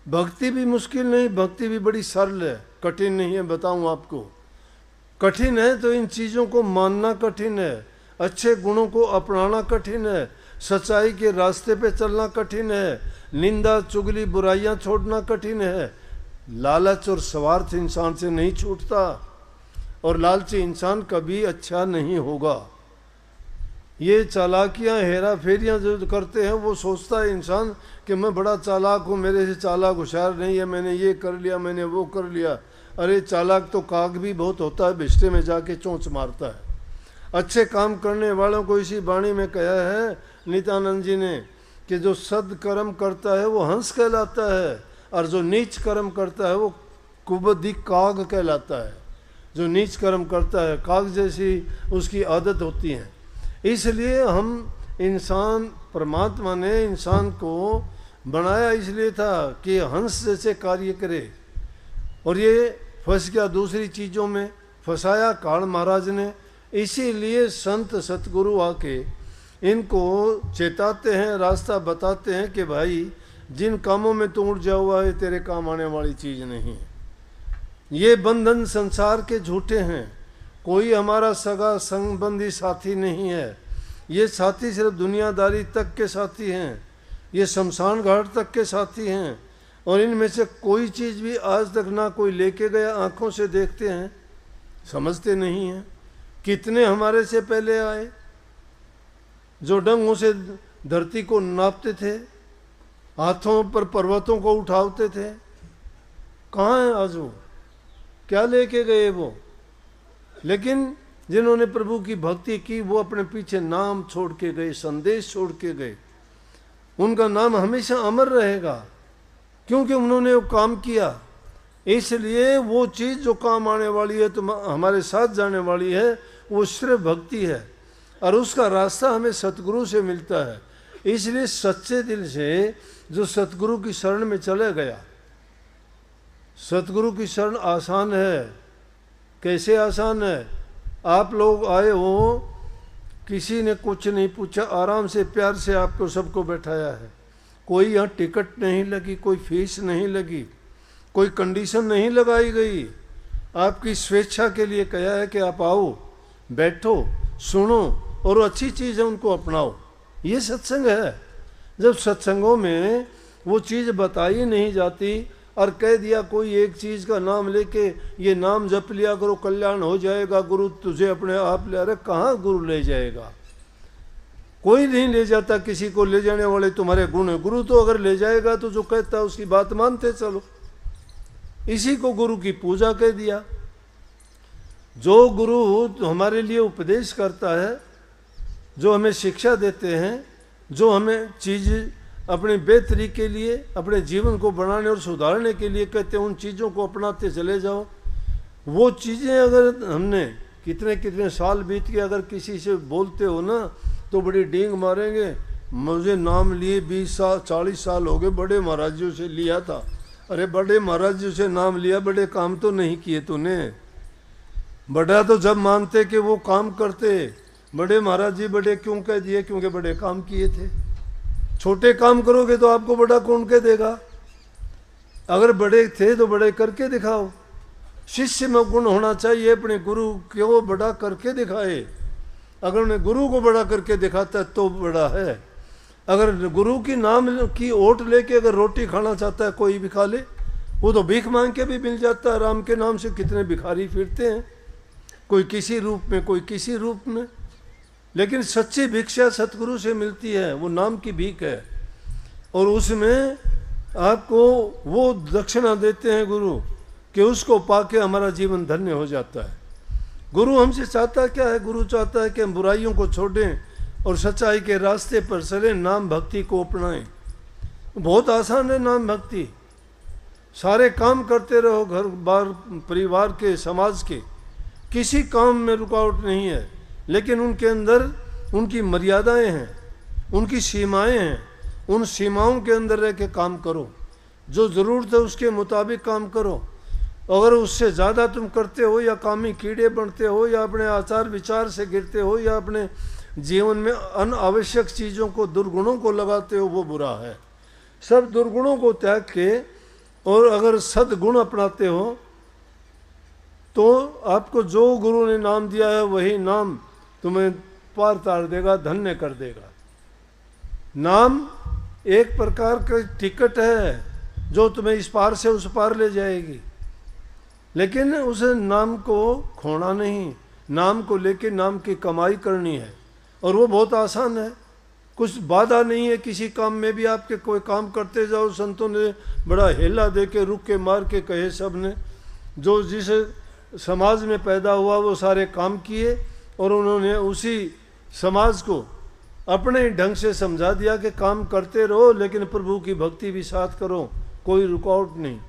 भक्ति भी मुश्किल नहीं, भक्ति भी बड़ी सरल है, कठिन नहीं है। बताऊं आपको, कठिन है तो इन चीज़ों को मानना कठिन है, अच्छे गुणों को अपनाना कठिन है, सच्चाई के रास्ते पे चलना कठिन है, निंदा चुगली बुराइयां छोड़ना कठिन है। लालच और स्वार्थ इंसान से नहीं छूटता, और लालची इंसान कभी अच्छा नहीं होगा। ये चालाकियां हेरा फेरियां जो करते हैं, वो सोचता है इंसान कि मैं बड़ा चालाक हूँ, मेरे से चालाक होशियार नहीं है, मैंने ये कर लिया, मैंने वो कर लिया। अरे चालाक तो काग भी बहुत होता है, बिस्टे में जाके चोंच मारता है। अच्छे काम करने वालों को इसी वाणी में कहा है नित्यानंद जी ने कि जो सदकर्म करता है वो हंस कहलाता है, और जो नीच कर्म करता है वो कुबुद्धि काग कहलाता है। जो नीच कर्म करता है काग जैसी उसकी आदत होती है। इसलिए हम इंसान, परमात्मा ने इंसान को बनाया इसलिए था कि हंस जैसे कार्य करे, और ये फंस गया दूसरी चीज़ों में, फंसाया काल महाराज ने। इसीलिए संत सतगुरु आके इनको चेताते हैं, रास्ता बताते हैं कि भाई जिन कामों में तू उड़ जा हुआ है तेरे काम आने वाली चीज़ नहीं है। ये बंधन संसार के झूठे हैं, कोई हमारा सगा संबंधी साथी नहीं है। ये साथी सिर्फ दुनियादारी तक के साथी हैं, ये शमशान घाट तक के साथी हैं, और इनमें से कोई चीज़ भी आज तक ना कोई लेके गया। आँखों से देखते हैं, समझते नहीं हैं। कितने हमारे से पहले आए जो डंगों से धरती को नापते थे, हाथों पर पर्वतों को उठाते थे, कहाँ हैं आज वो? क्या लेके गए वो? लेकिन जिन्होंने प्रभु की भक्ति की वो अपने पीछे नाम छोड़ के गए, संदेश छोड़ के गए। उनका नाम हमेशा अमर रहेगा, क्योंकि उन्होंने वो काम किया। इसलिए वो चीज़ जो काम आने वाली है, तो हमारे साथ जाने वाली है, वो सिर्फ भक्ति है, और उसका रास्ता हमें सतगुरु से मिलता है। इसलिए सच्चे दिल से जो सतगुरु की शरण में चले गया, सतगुरु की शरण आसान है। कैसे आसान है? आप लोग आए हो, किसी ने कुछ नहीं पूछा, आराम से प्यार से आपको सबको बैठाया है। कोई यहाँ टिकट नहीं लगी, कोई फीस नहीं लगी, कोई कंडीशन नहीं लगाई गई। आपकी स्वेच्छा के लिए कहा है कि आप आओ, बैठो, सुनो, और अच्छी चीज़ है उनको अपनाओ। ये सत्संग है। जब सत्संगों में वो चीज़ बताई नहीं जाती और कह दिया कोई एक चीज़ का नाम लेके ये नाम जप लिया करो कल्याण हो जाएगा, गुरु तुझे अपने आप ले, अरे कहाँ गुरु ले जाएगा? कोई नहीं ले जाता, किसी को ले जाने वाले तुम्हारे गुण है। गुरु तो अगर ले जाएगा तो जो कहता है उसकी बात मानते चलो। इसी को गुरु की पूजा कह दिया। जो गुरु हमारे लिए उपदेश करता है, जो हमें शिक्षा देते हैं, जो हमें चीज़ अपने बेहतरी के लिए, अपने जीवन को बनाने और सुधारने के लिए कहते हैं, उन चीज़ों को अपनाते चले जाओ। वो चीज़ें अगर हमने कितने कितने साल बीत के अगर किसी से बोलते हो ना, तो बड़ी डींग मारेंगे। मुझे नाम लिए 20 साल 40 साल हो गए, बड़े महाराजों से लिया था। अरे बड़े महाराजों से नाम लिया, बड़े काम तो नहीं किए तूने। बड़ा तो जब मानते कि वो काम करते, बड़े महाराज जी बड़े क्यों कह दिए? क्योंकि बड़े काम किए थे। छोटे काम करोगे तो आपको बड़ा कौन कह देगा? अगर बड़े थे तो बड़े करके दिखाओ। शिष्य में गुण होना चाहिए, अपने गुरु क्यों बड़ा करके दिखाए। अगर उन्हें गुरु को बड़ा करके दिखाता है तो बड़ा है। अगर गुरु की नाम की ओट लेके अगर रोटी खाना चाहता है कोई भी खा ले, वो तो भीख मांग के भी मिल जाता है। राम के नाम से कितने भिखारी फिरते हैं, कोई किसी रूप में कोई किसी रूप में, लेकिन सच्ची भिक्षा सतगुरु से मिलती है, वो नाम की भीख है। और उसमें आपको वो दक्षिणा देते हैं गुरु कि उसको पाके हमारा जीवन धन्य हो जाता है। गुरु हमसे चाहता क्या है? गुरु चाहता है कि हम बुराइयों को छोड़ें और सच्चाई के रास्ते पर चलें, नाम भक्ति को अपनाएं। बहुत आसान है नाम भक्ति। सारे काम करते रहो, घर बार परिवार के, समाज के, किसी काम में रुकावट नहीं है, लेकिन उनके अंदर उनकी मर्यादाएं हैं, उनकी सीमाएं हैं। उन सीमाओं के अंदर रह के काम करो, जो ज़रूरत है उसके मुताबिक काम करो। अगर उससे ज़्यादा तुम करते हो या कामी कीड़े बनते हो या अपने आचार विचार से गिरते हो या अपने जीवन में अनावश्यक चीज़ों को, दुर्गुणों को लगाते हो, वो बुरा है। सब दुर्गुणों को त्याग के और अगर सद्गुण अपनाते हो तो आपको जो गुरु ने नाम दिया है वही नाम तुम्हें पार तार देगा, धन्य कर देगा। नाम एक प्रकार का टिकट है जो तुम्हें इस पार से उस पार ले जाएगी, लेकिन उस नाम को खोना नहीं। नाम को लेके नाम की कमाई करनी है, और वो बहुत आसान है। कुछ बाधा नहीं है किसी काम में भी। आपके कोई काम करते जाओ, संतों ने बड़ा हेला दे के रुक के मार के कहे, सब ने जो जिस समाज में पैदा हुआ वो सारे काम किए, और उन्होंने उसी समाज को अपने ढंग से समझा दिया कि काम करते रहो लेकिन प्रभु की भक्ति भी साथ करो, कोई रुकावट नहीं।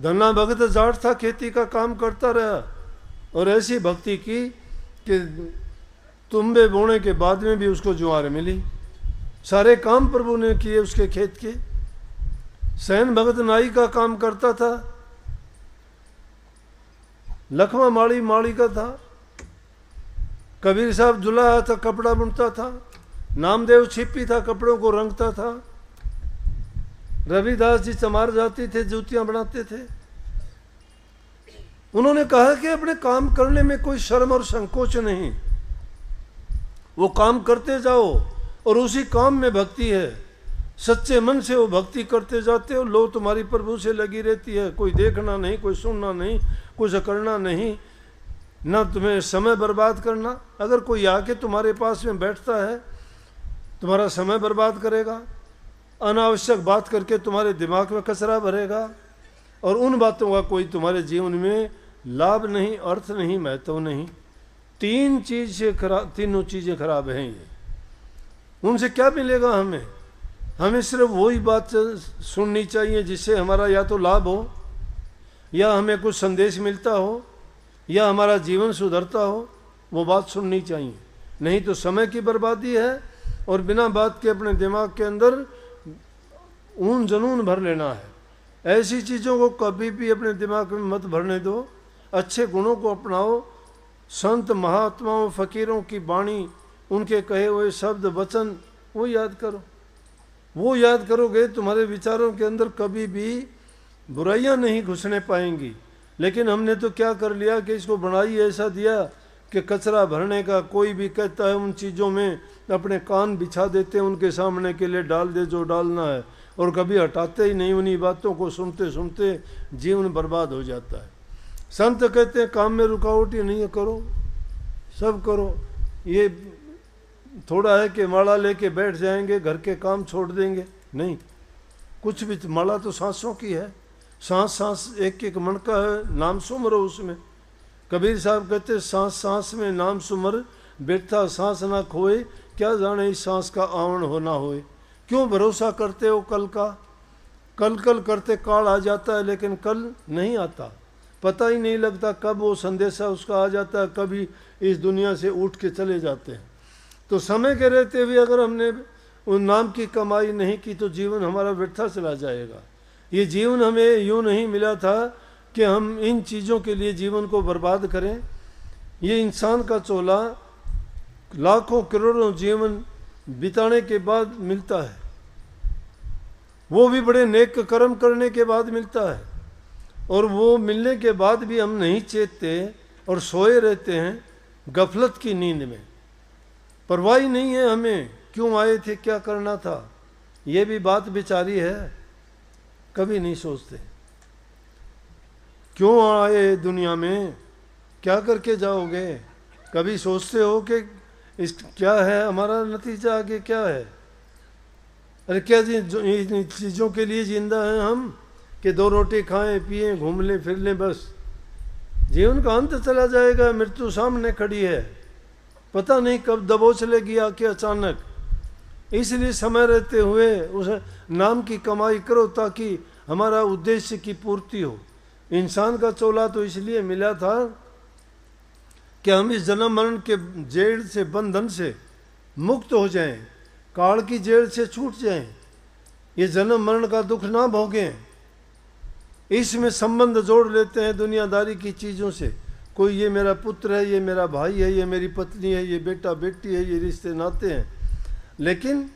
धन्ना भगत जाट था, खेती का काम करता रहा और ऐसी भक्ति की कि तुम्बे बोने के बाद में भी उसको ज्वार मिली। सारे काम प्रभु ने किए उसके खेत के। सैन भगत नाई का काम करता था, लखमा माड़ी माड़ी का था, कबीर साहब जुलाहा था, कपड़ा बुनता था, नामदेव छिपी था, कपड़ों को रंगता था, रविदास जी चमार जाती थे, जूतियां बनाते थे। उन्होंने कहा कि अपने काम करने में कोई शर्म और संकोच नहीं, वो काम करते जाओ और उसी काम में भक्ति है। सच्चे मन से वो भक्ति करते जाते हो, लो तुम्हारी प्रभु से लगी रहती है। कोई देखना नहीं, कोई सुनना नहीं, कुछ करना नहीं, ना तुम्हें समय बर्बाद करना। अगर कोई आके तुम्हारे पास में बैठता है, तुम्हारा समय बर्बाद करेगा, अनावश्यक बात करके तुम्हारे दिमाग में कचरा भरेगा, और उन बातों का कोई तुम्हारे जीवन में लाभ नहीं, अर्थ नहीं, महत्व नहीं। तीनों चीज़ें खराब हैं ये। उनसे क्या मिलेगा हमें? हमें सिर्फ वही बात सुननी चाहिए जिससे हमारा या तो लाभ हो, या हमें कुछ संदेश मिलता हो, या हमारा जीवन सुधरता हो। वो बात सुननी चाहिए, नहीं तो समय की बर्बादी है और बिना बात के अपने दिमाग के अंदर ऊन जनून भर लेना है। ऐसी चीज़ों को कभी भी अपने दिमाग में मत भरने दो। अच्छे गुणों को अपनाओ। संत महात्माओं फकीरों की वाणी, उनके कहे हुए शब्द वचन वो याद करो। वो याद करोगे तुम्हारे विचारों के अंदर कभी भी बुराइयां नहीं घुसने पाएंगी। लेकिन हमने तो क्या कर लिया कि इसको बनाई ऐसा दिया कि कचरा भरने का। कोई भी कहता है उन चीज़ों में अपने कान बिछा देते हैं, उनके सामने के लिए डाल दे जो डालना है, और कभी हटाते ही नहीं। उन्हीं बातों को सुनते सुनते जीवन बर्बाद हो जाता है। संत कहते हैं काम में रुकावट ही नहीं है, करो, सब करो। ये थोड़ा है कि माला लेके बैठ जाएंगे, घर के काम छोड़ देंगे, नहीं। कुछ भी, माला तो सांसों की है, सांस सांस एक एक मन का है, नाम सुमरो उसमें। कबीर साहब कहते सांस सांस में नाम सुमर, बैठा सांस ना खोए, क्या जाने इस सांस का आवरण होना होए। क्यों भरोसा करते हो कल का? कल कल करते काल आ जाता है, लेकिन कल नहीं आता। पता ही नहीं लगता कब वो संदेशा उसका आ जाता है, कभी इस दुनिया से उठ के चले जाते हैं। तो समय के रहते हुए अगर हमने उन नाम की कमाई नहीं की तो जीवन हमारा व्यर्थ चला जाएगा। ये जीवन हमें यूँ नहीं मिला था कि हम इन चीज़ों के लिए जीवन को बर्बाद करें। ये इंसान का चोला लाखों करोड़ों जीवन बिताने के बाद मिलता है, वो भी बड़े नेक कर्म करने के बाद मिलता है। और वो मिलने के बाद भी हम नहीं चेतते और सोए रहते हैं गफलत की नींद में। परवाह ही नहीं है हमें क्यों आए थे, क्या करना था, ये भी बात बेचारी है, कभी नहीं सोचते। क्यों आए दुनिया में, क्या करके जाओगे, कभी सोचते हो कि इस क्या है हमारा नतीजा आगे क्या है? अरे क्या इन चीज़ों के लिए जिंदा हैं हम कि 2 रोटी खाएं पिएं घूम लें फिर लें बस? जीवन का अंत चला जाएगा, मृत्यु सामने खड़ी है, पता नहीं कब दबोच लेगी आके अचानक। इसलिए समय रहते हुए उस नाम की कमाई करो ताकि हमारा उद्देश्य की पूर्ति हो। इंसान का चोला तो इसलिए मिला था कि हम इस जन्म मरण के जेल से, बंधन से मुक्त हो जाएं, काल की जेल से छूट जाएं, ये जन्म मरण का दुख ना भोगें। इसमें संबंध जोड़ लेते हैं दुनियादारी की चीज़ों से। कोई ये मेरा पुत्र है, ये मेरा भाई है, ये मेरी पत्नी है, ये बेटा बेटी है, ये रिश्ते नाते हैं। लेकिन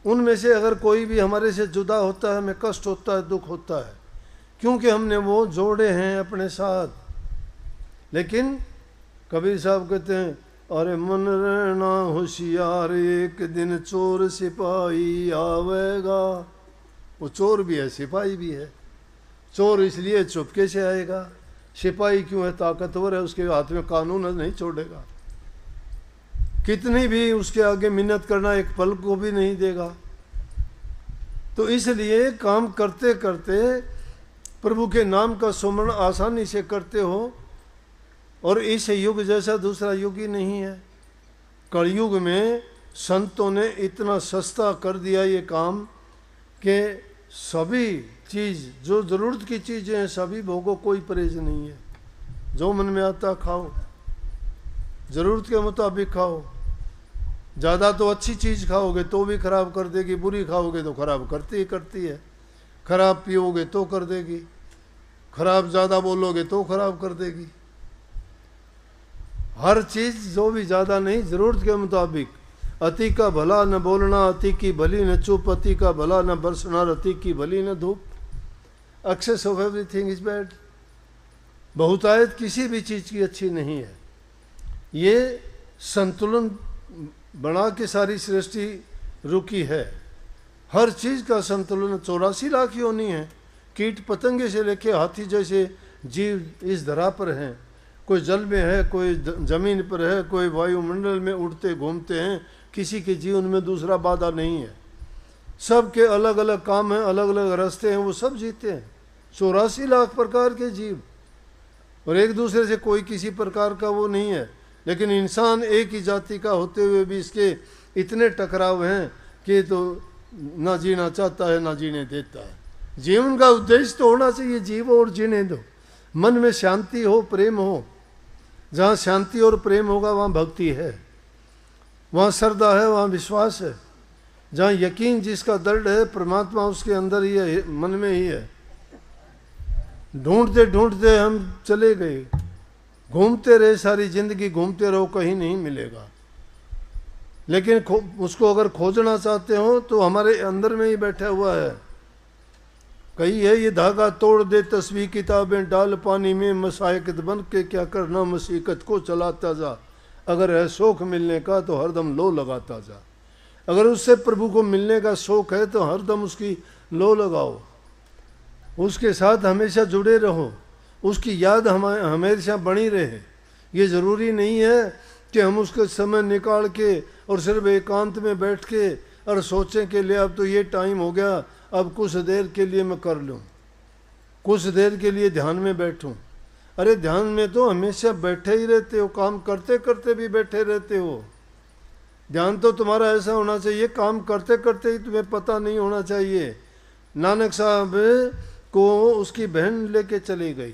उनमें से अगर कोई भी हमारे से जुदा होता है, हमें कष्ट होता है, दुख होता है, क्योंकि हमने वो जोड़े हैं अपने साथ। लेकिन कबीर साहब कहते हैं, अरे मन रहना होशियार, एक दिन चोर सिपाही आवेगा। वो चोर भी है, सिपाही भी है। चोर इसलिए चुपके से आएगा, सिपाही क्यों है, ताकतवर है, उसके हाथ में कानून नहीं छोड़ेगा, कितनी भी उसके आगे मिन्नत करना एक पल को भी नहीं देगा। तो इसलिए काम करते करते प्रभु के नाम का सुमरण आसानी से करते हो, और इस युग जैसा दूसरा युग ही नहीं है। कलयुग में संतों ने इतना सस्ता कर दिया ये काम कि सभी चीज़ जो ज़रूरत की चीज़ें हैं सभी भोगो, कोई परहेज नहीं है। जो मन में आता खाओ, ज़रूरत के मुताबिक खाओ। ज़्यादा तो अच्छी चीज़ खाओगे तो भी खराब कर देगी, बुरी खाओगे तो खराब करती ही करती है। खराब पियोगे तो कर देगी, खराब ज़्यादा बोलोगे तो खराब कर देगी। हर चीज़ जो भी ज़्यादा नहीं, ज़रूरत के मुताबिक। अति का भला न बोलना, अति की भली न चुप, अति का भला न बरसना, अति की भली न धूप। Excess of everything is bad. बहुतायत किसी भी चीज़ की अच्छी नहीं है। ये संतुलन बना के सारी सृष्टि रुकी है। हर चीज़ का संतुलन 84 लाख योनि है। कीट पतंगे से लेके हाथी जैसे जीव इस धरा पर हैं। कोई जल में है, कोई जमीन पर है, कोई वायुमंडल में उड़ते घूमते हैं। किसी के जीवन में दूसरा बाधा नहीं है। सबके अलग अलग काम हैं, अलग अलग रास्ते हैं, वो सब जीते हैं। 84 लाख प्रकार के जीव, और एक दूसरे से कोई किसी प्रकार का वो नहीं है। लेकिन इंसान एक ही जाति का होते हुए भी इसके इतने टकराव हैं कि तो ना जीना चाहता है ना जीने देता है। जीवन का उद्देश्य तो होना चाहिए जीवो और जीने दो। मन में शांति हो, प्रेम हो। जहाँ शांति और प्रेम होगा वहाँ भक्ति है, वहाँ श्रद्धा है, वहाँ विश्वास है। जहाँ यकीन जिसका दृढ़ है, परमात्मा उसके अंदर ही है, मन में ही है। ढूंढते ढूंढते हम चले गए, घूमते रहे सारी जिंदगी, घूमते रहो, कहीं नहीं मिलेगा। लेकिन उसको अगर खोजना चाहते हो तो हमारे अंदर में ही बैठा हुआ है। कही है, ये धागा तोड़ दे तस्वीर किताबें डाल पानी में, मसायकत बन के क्या करना मुसीकत को चलाता जा। अगर है शौक मिलने का तो हरदम लो लगाता जा। अगर उससे प्रभु को मिलने का शौक है तो हरदम उसकी लो लगाओ, उसके साथ हमेशा जुड़े रहो, उसकी याद हमेशा बनी रहे। ये ज़रूरी नहीं है कि हम उसका समय निकाल के और सिर्फ एकांत में बैठ के और सोचें कि ले अब तो ये टाइम हो गया, अब कुछ देर के लिए मैं कर लूँ, कुछ देर के लिए ध्यान में बैठूँ। अरे ध्यान में तो हमेशा बैठे ही रहते हो, काम करते करते भी बैठे रहते हो। ध्यान तो तुम्हारा ऐसा होना चाहिए, काम करते करते ही तुम्हें पता नहीं होना चाहिए। नानक साहब को उसकी बहन लेके चली गई,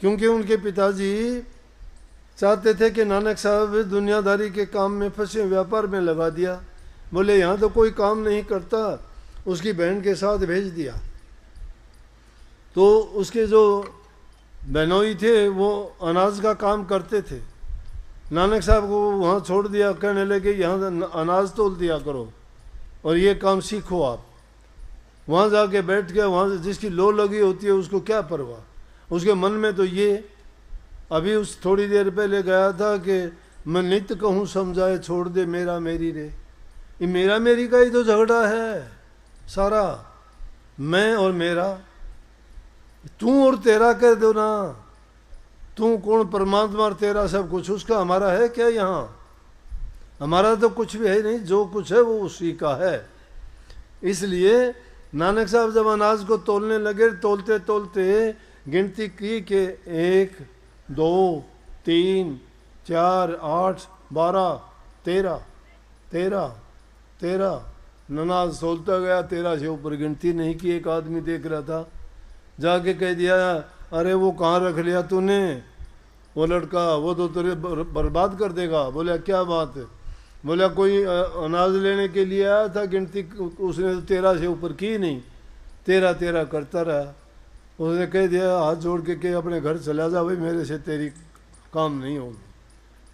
क्योंकि उनके पिताजी चाहते थे कि नानक साहब दुनियादारी के काम में फंसे, व्यापार में लगा दिया। बोले यहाँ तो कोई काम नहीं करता, उसकी बहन के साथ भेज दिया। तो उसके जो बहनोई थे वो अनाज का काम करते थे, नानक साहब को वहाँ छोड़ दिया, कहने लगे यहाँ अनाज तोल दिया करो और ये काम सीखो आप। वहाँ जाके बैठ गया, वहाँ से जिसकी लो लगी होती है उसको क्या परवाह, उसके मन में तो ये। अभी उस थोड़ी देर पहले गया था कि मैं नित्य कहूँ समझाए छोड़ दे मेरा मेरी रे। ये मेरा मेरी का ही तो झगड़ा है सारा, मैं और मेरा। तू और तेरा कह दो ना, तू कौन, परमात्मा और तेरा सब कुछ उसका, हमारा है क्या यहाँ? हमारा तो कुछ भी है नहीं, जो कुछ है वो उसी का है। इसलिए नानक साहब जब अनाज को तोलने लगे, तोलते तोलते गिनती की कि 1 2 3 4 8 12 13 13 13 अनाज तोलता गया, 13 से ऊपर गिनती नहीं की। एक आदमी देख रहा था, जाके कह दिया, अरे वो कहाँ रख लिया तूने? वो लड़का, वो तो तेरे बर्बाद कर देगा। बोला क्या बात है? बोला कोई अनाज लेने के लिए आया था, गिनती उसने तो 13 से ऊपर की नहीं, 13 13 करता रहा। उसने कह दिया हाथ जोड़ के अपने घर चला जा भाई, मेरे से तेरी काम नहीं होगी।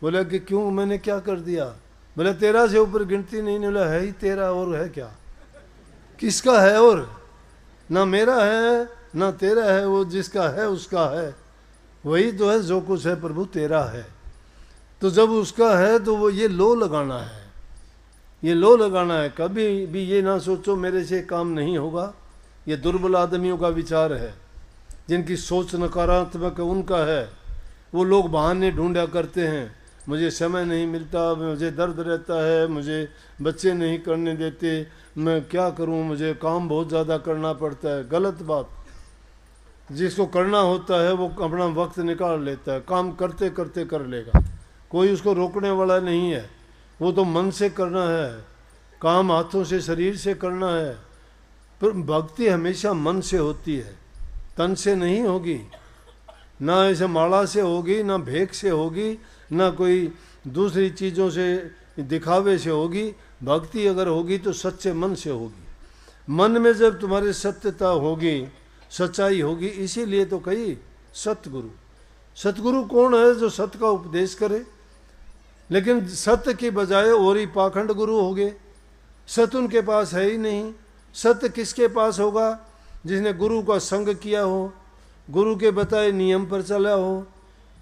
बोला कि क्यों, मैंने क्या कर दिया? बोला 13 से ऊपर गिनती नहीं। बोला है ही 13, और है क्या? किसका है? और ना मेरा है ना तेरा है, वो जिसका है उसका है, वही तो है, जो कुछ है प्रभु तेरा है। तो जब उसका है तो वो ये लो लगाना है, ये लो लगाना है। कभी भी ये ना सोचो मेरे से काम नहीं होगा। ये दुर्बल आदमियों का विचार है, जिनकी सोच नकारात्मक उनका है। वो लोग बहाने ढूंढा करते हैं, मुझे समय नहीं मिलता, मुझे दर्द रहता है, मुझे बच्चे नहीं करने देते, मैं क्या करूं, मुझे काम बहुत ज़्यादा करना पड़ता है। गलत बात। जिसको करना होता है वो अपना वक्त निकाल लेता है, काम करते करते कर लेगा, कोई उसको रोकने वाला नहीं है। वो तो मन से करना है, काम हाथों से शरीर से करना है। पर भक्ति हमेशा मन से होती है, तन से नहीं होगी। ना ऐसे माला से होगी, ना भेक से होगी, ना कोई दूसरी चीज़ों से दिखावे से होगी। भक्ति अगर होगी तो सच्चे मन से होगी। मन में जब तुम्हारी सत्यता होगी, सच्चाई होगी, इसीलिए तो कही सतगुरु। सतगुरु कौन है? जो सत्य का उपदेश करे। लेकिन सत्य की बजाय और ही पाखंड गुरु हो गए। सत्य उनके पास है ही नहीं। सत्य किसके पास होगा? जिसने गुरु का संग किया हो, गुरु के बताए नियम पर चला हो,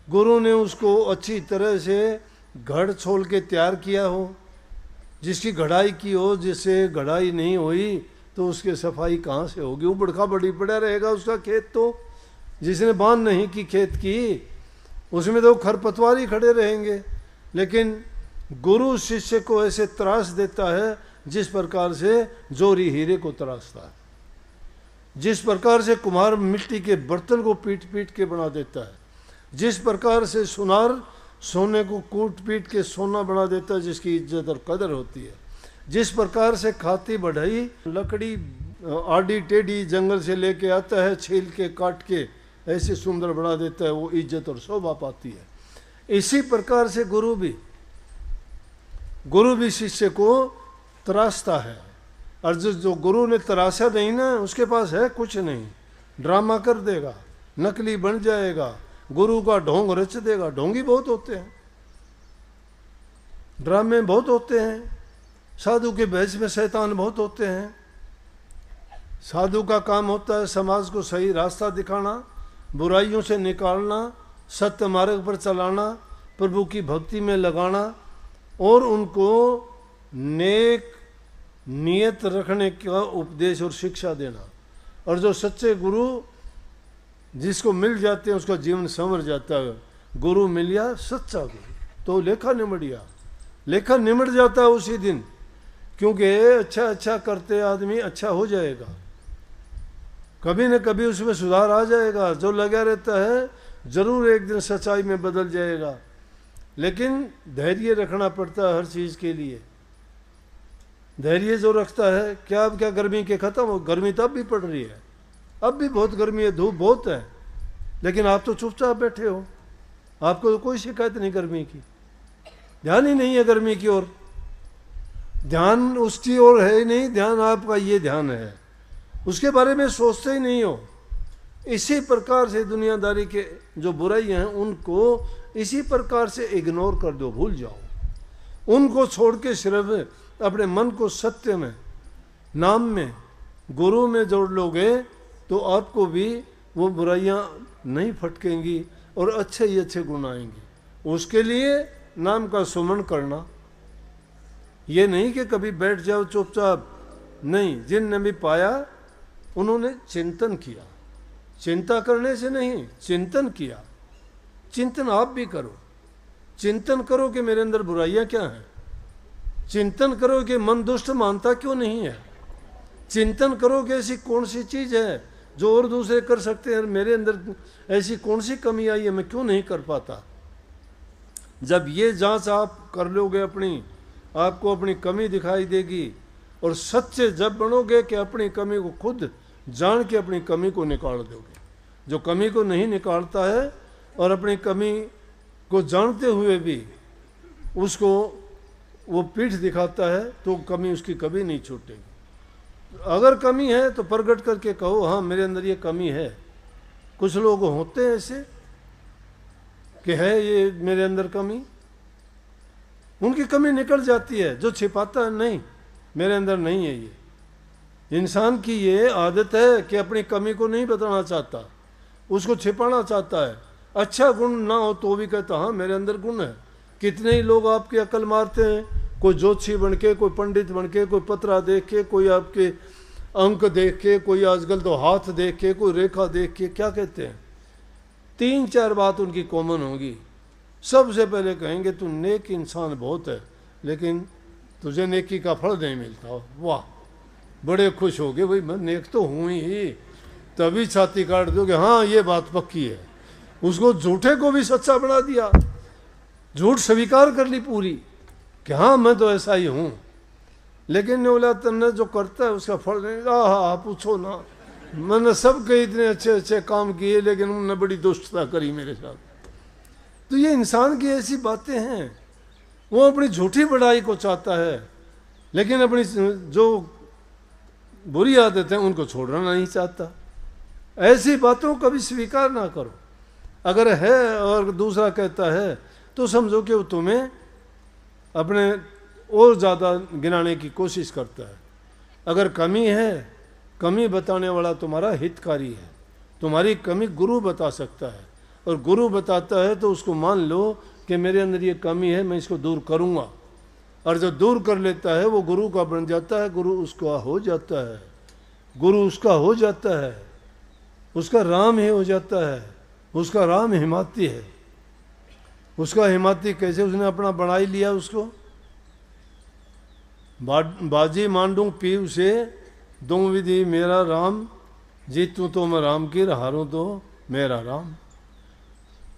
गुरु ने उसको अच्छी तरह से घड़ छोल के तैयार किया हो, जिसकी घड़ाई की हो। जिससे घड़ाई नहीं हुई तो उसके सफाई कहाँ से होगी? उबड़ खाबड़ी पड़ा रहेगा उसका खेत। तो जिसने बांध नहीं की खेत की, उसमें तो खरपतवार ही खड़े रहेंगे। लेकिन गुरु शिष्य को ऐसे त्रास देता है जिस प्रकार से जोरी हीरे को तराशता है, जिस प्रकार से कुम्हार मिट्टी के बर्तन को पीट पीट के बना देता है, जिस प्रकार से सुनार सोने को कूट पीट के सोना बना देता है जिसकी इज्जत और कदर होती है, जिस प्रकार से खाती बढ़ाई लकड़ी आड़ी टेढ़ी जंगल से लेके आता है, छील के काट के ऐसे सुंदर बना देता है, वो इज्जत और शोभा पाती है। इसी प्रकार से गुरु भी शिष्य को तराशता है। और जो गुरु ने तराशा नहीं ना, उसके पास है कुछ नहीं, ड्रामा कर देगा, नकली बन जाएगा, गुरु का ढोंग रच देगा। ढोंगी बहुत होते हैं, ड्रामे बहुत होते हैं, साधु के भेष में शैतान बहुत होते हैं। साधु का काम होता है समाज को सही रास्ता दिखाना, बुराइयों से निकालना, सत्य मार्ग पर चलाना, प्रभु की भक्ति में लगाना और उनको नेक नियत रखने का उपदेश और शिक्षा देना। और जो सच्चे गुरु जिसको मिल जाते हैं उसका जीवन संवर जाता है। गुरु मिल गया सच्चा गुरु तो लेखा निमट जाता है उसी दिन, क्योंकि अच्छा करते आदमी अच्छा हो जाएगा, कभी न कभी उसमें सुधार आ जाएगा। जो लगा रहता है जरूर एक दिन सच्चाई में बदल जाएगा। लेकिन धैर्य रखना पड़ता है हर चीज़ के लिए। धैर्य जो रखता है, क्या गर्मी के खत्म हो, गर्मी तब भी पड़ रही है, अब भी बहुत गर्मी है, धूप बहुत है, लेकिन आप तो चुपचाप बैठे हो, आपको तो कोई शिकायत नहीं गर्मी की, ध्यान ही नहीं है गर्मी की ओर, ध्यान उसकी ओर है ही नहीं, ध्यान आपका ये ध्यान है, उसके बारे में सोचते ही नहीं हो। इसी प्रकार से दुनियादारी के जो बुराइयां हैं उनको इसी प्रकार से इग्नोर कर दो, भूल जाओ उनको, छोड़ के सिर्फ अपने मन को सत्य में, नाम में, गुरु में जोड़ लोगे तो आपको भी वो बुराइयां नहीं फटकेंगी और अच्छे ही अच्छे गुण आएंगे। उसके लिए नाम का सुमन करना, ये नहीं कि कभी बैठ जाओ चुपचाप, नहीं। जिनने भी पाया उन्होंने चिंतन किया, चिंता करने से नहीं, चिंतन किया। चिंतन आप भी करो, चिंतन करो कि मेरे अंदर बुराइयां क्या हैं, चिंतन करो कि मन दुष्ट मानता क्यों नहीं है, चिंतन करो कि ऐसी कौन सी चीज़ है जो और दूसरे कर सकते हैं, मेरे अंदर ऐसी कौन सी कमी आई है मैं क्यों नहीं कर पाता। जब ये जांच आप कर लोगे अपनी, आपको अपनी कमी दिखाई देगी और सच्चे जब बनोगे कि अपनी कमी को खुद जान के अपनी कमी को निकाल दोगे। जो कमी को नहीं निकालता है और अपनी कमी को जानते हुए भी उसको वो पीठ दिखाता है तो कमी उसकी कभी नहीं छूटेगी। अगर कमी है तो प्रकट करके कहो हाँ मेरे अंदर ये कमी है। कुछ लोग होते हैं ऐसे कि है ये मेरे अंदर कमी, उनकी कमी निकल जाती है। जो छिपाता है नहीं मेरे अंदर नहीं है ये, इंसान की ये आदत है कि अपनी कमी को नहीं बताना चाहता, उसको छिपाना चाहता है। अच्छा गुण ना हो तो भी कहता हाँ मेरे अंदर गुण है। कितने ही लोग आपकी अकल मारते हैं, कोई ज्योतिषी बन के, कोई पंडित बन के, कोई पत्रा देख के, कोई आपके अंक देख के, कोई आजकल तो हाथ देख के, कोई रेखा देख के। क्या कहते हैं? 3-4 बात उनकी कॉमन होगी। सबसे पहले कहेंगे तू नेक इंसान बहुत है लेकिन तुझे नेकी का फल नहीं मिलता। वाह, बड़े खुश हो गए, भाई मैं नेक तो हूँ ही। तभी छाती काट दोगे हाँ ये बात पक्की है। उसको झूठे को भी सच्चा बना दिया, झूठ स्वीकार कर ली पूरी कि हाँ मैं तो ऐसा ही हूँ। लेकिन बोला तुमने जो करता है उसका फल नहीं। हाँ पूछो ना, मैंने सबके इतने अच्छे अच्छे काम किए लेकिन उन्होंने बड़ी दुष्टता करी मेरे साथ। तो ये इंसान की ऐसी बातें हैं, वो अपनी झूठी बड़ाई को चाहता है लेकिन अपनी जो बुरी आदत है उनको छोड़ना नहीं चाहता। ऐसी बातों को कभी स्वीकार ना करो। अगर है और दूसरा कहता है तो समझो कि वो तुम्हें अपने और ज़्यादा गिनाने की कोशिश करता है। अगर कमी है, कमी बताने वाला तुम्हारा हितकारी है। तुम्हारी कमी गुरु बता सकता है और गुरु बताता है तो उसको मान लो कि मेरे अंदर ये कमी है, मैं इसको दूर करूँगा। और जो दूर कर लेता है वो गुरु का बन जाता है, गुरु उसका हो जाता है, गुरु उसका हो जाता है, उसका राम ही हो जाता है। उसका राम हिमाती है। उसका हिमाती कैसे? उसने अपना बनाई लिया उसको। बाजी मांडू पीव से दो विधि मेरा राम, जीतू तो मैं राम की, हारूं तो मेरा राम।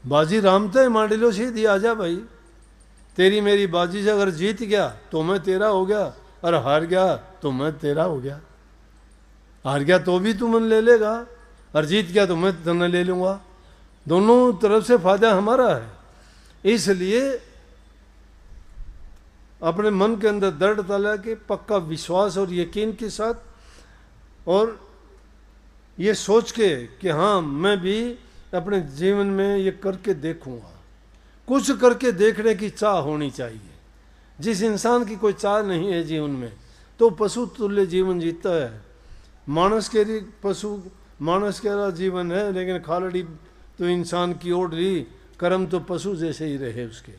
बाजी राम तो मांड लो सीधी, आजा भाई। तेरी मेरी बाजी से अगर जीत गया तो मैं तेरा हो गया और हार गया तो मैं तेरा हो गया। हार गया तो भी तू मन ले लेगा और जीत गया तो मैं तन्ने ले लूँगा। दोनों तरफ से फायदा हमारा है। इसलिए अपने मन के अंदर दृढ़ता लाके पक्का विश्वास और यकीन के साथ और ये सोच के कि हाँ मैं भी अपने जीवन में ये करके देखूंगा। कुछ करके देखने की चाह होनी चाहिए। जिस इंसान की कोई चाह नहीं है जीवन में तो पशु तुल्य जीवन जीता है। मानस के लिए पशु, मानस के जीवन है लेकिन खालड़ी तो इंसान की ओर रही, कर्म तो पशु जैसे ही रहे उसके।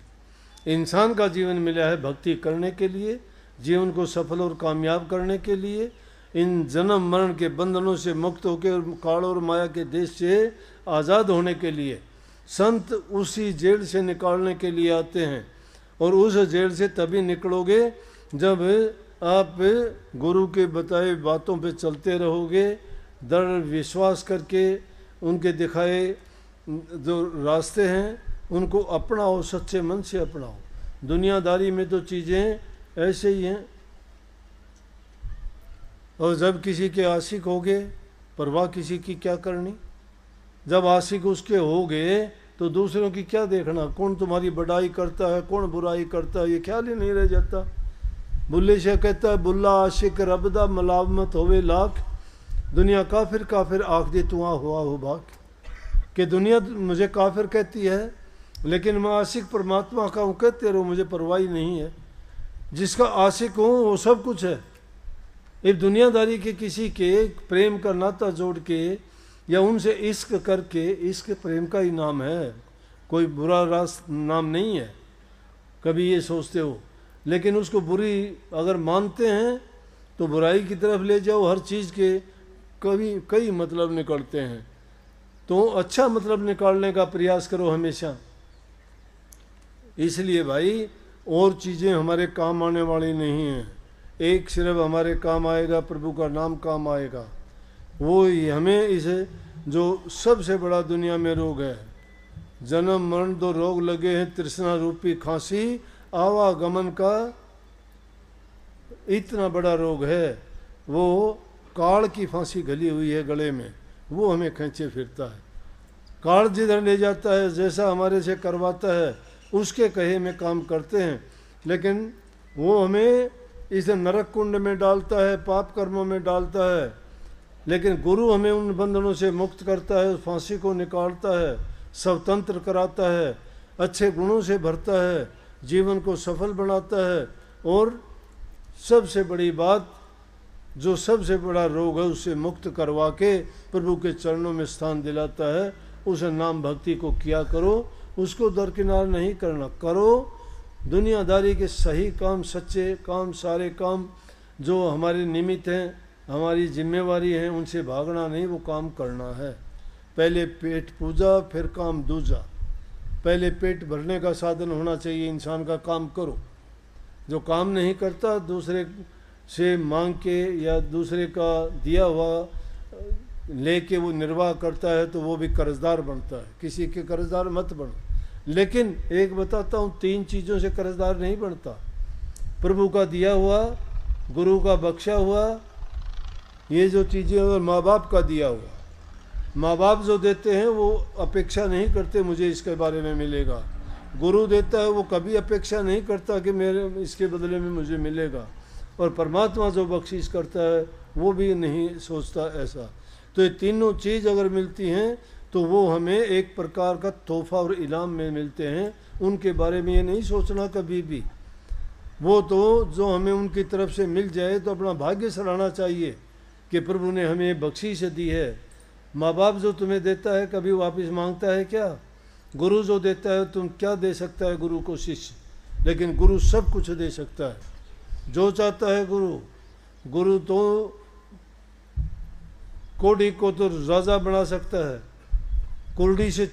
इंसान का जीवन मिला है भक्ति करने के लिए, जीवन को सफल और कामयाब करने के लिए, इन जन्म मरण के बंधनों से मुक्त होकर काल और माया के देश से आज़ाद होने के लिए। संत उसी जेल से निकालने के लिए आते हैं और उस जेल से तभी निकलोगे जब आप गुरु के बताए बातों पे चलते रहोगे, दृढ़ विश्वास करके उनके दिखाए जो रास्ते हैं उनको अपनाओ, सच्चे मन से अपनाओ। दुनियादारी में तो चीज़ें ऐसे ही हैं। और जब किसी के आशिक हो गए परवाह किसी की क्या करनी। जब आशिक उसके हो गए तो दूसरों की क्या देखना, कौन तुम्हारी बड़ाई करता है कौन बुराई करता है ये ख्याल ही नहीं रह जाता। बुल्ले से कहता है बुल्ला आशिक रब दा मलावमत होवे लाख, दुनिया काफिर काफिर आख दे तू आ हुआ हो बाक, कि दुनिया मुझे काफिर कहती है, लेकिन मैं आशिक परमात्मा का हूँ, कहते रहो, मुझे परवाही नहीं है। जिसका आशिक हूँ वो सब कुछ है। एक दुनियादारी के किसी के प्रेम का नाता जोड़ के या उनसे इश्क करके, इश्क प्रेम का ही नाम है, कोई बुरा रास नाम नहीं है, कभी ये सोचते हो। लेकिन उसको बुरी अगर मानते हैं तो बुराई की तरफ ले जाओ, हर चीज़ के कई मतलब निकलते हैं। तो अच्छा मतलब निकालने का प्रयास करो हमेशा। इसलिए भाई और चीज़ें हमारे काम आने वाली नहीं हैं, एक सिर्फ हमारे काम आएगा, प्रभु का नाम काम आएगा। वो ही हमें इसे, जो सबसे बड़ा दुनिया में रोग है, जन्म मरण दो रोग लगे हैं, तृष्णा रूपी खांसी, आवागमन का इतना बड़ा रोग है, वो काल की फांसी घली हुई है गले में, वो हमें खींचे फिरता है। काल जिधर ले जाता है, जैसा हमारे से करवाता है, उसके कहे में काम करते हैं, लेकिन वो हमें इस नरक कुंड में डालता है, पाप कर्मों में डालता है। लेकिन गुरु हमें उन बंधनों से मुक्त करता है, उस फांसी को निकालता है, स्वतंत्र कराता है, अच्छे गुणों से भरता है, जीवन को सफल बनाता है। और सबसे बड़ी बात, जो सबसे बड़ा रोग है उससे मुक्त करवा के प्रभु के चरणों में स्थान दिलाता है। उस नाम भक्ति को किया करो, उसको दरकिनार नहीं करना। करो दुनियादारी के सही काम, सच्चे काम, सारे काम जो हमारे निमित्त हैं, हमारी जिम्मेवारी है, उनसे भागना नहीं, वो काम करना है। पहले पेट पूजा, फिर काम दूजा। पहले पेट भरने का साधन होना चाहिए इंसान का, काम करो। जो काम नहीं करता, दूसरे से मांग के या दूसरे का दिया हुआ लेके वो निर्वाह करता है, तो वो भी कर्जदार बनता है। किसी के कर्जदार मत बनो। लेकिन एक बताता हूँ, 3 चीज़ों से कर्जदार नहीं बनता। प्रभु का दिया हुआ, गुरु का बख्शा हुआ, ये जो चीज़ें, और माँ बाप का दिया हुआ। माँ बाप जो देते हैं वो अपेक्षा नहीं करते मुझे इसके बारे में मिलेगा। गुरु देता है, वो कभी अपेक्षा नहीं करता कि मेरे इसके बदले में मुझे मिलेगा। और परमात्मा जो बख्शिश करता है वो भी नहीं सोचता ऐसा। तो ये तीनों चीज़ अगर मिलती हैं तो वो हमें एक प्रकार का तोहफा और इनाम में मिलते हैं। उनके बारे में ये नहीं सोचना कभी भी। वो तो जो हमें उनकी तरफ से मिल जाए तो अपना भाग्य सराहना चाहिए कि प्रभु ने हमें बख्शिश दी है। माँ बाप जो तुम्हें देता है कभी वापस मांगता है क्या? गुरु जो देता है, तुम क्या दे सकता है गुरु को शिष्य? लेकिन गुरु सब कुछ दे सकता है जो चाहता है गुरु। गुरु तो कोड़ी को तो राजा बना सकता है, कुर्डी से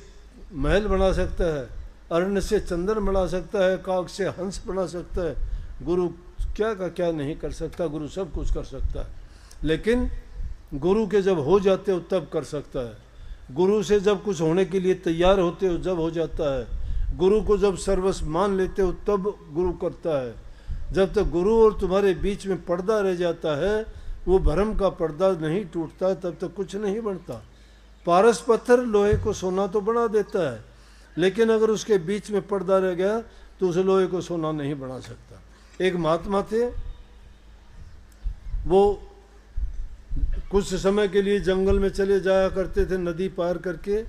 महल बना सकता है, अरण्य से चंदन बना सकता है, काग से हंस बना सकता है। गुरु क्या का क्या नहीं कर सकता, गुरु सब कुछ कर सकता है। लेकिन गुरु के जब हो जाते हो तब कर सकता है। गुरु से जब कुछ होने के लिए तैयार होते हो जब हो जाता है। गुरु को जब सर्वस्व मान लेते हो तब गुरु करता है। जब तक गुरु और तुम्हारे बीच में पर्दा रह जाता है, वो भरम का पर्दा नहीं टूटता, तब तक कुछ नहीं बनता। पारस पत्थर लोहे को सोना तो बना देता है, लेकिन अगर उसके बीच में पर्दा रह गया तो उस लोहे को सोना नहीं बना सकता। एक महात्मा थे, वो कुछ समय के लिए जंगल में चले जाया करते थे नदी पार करके।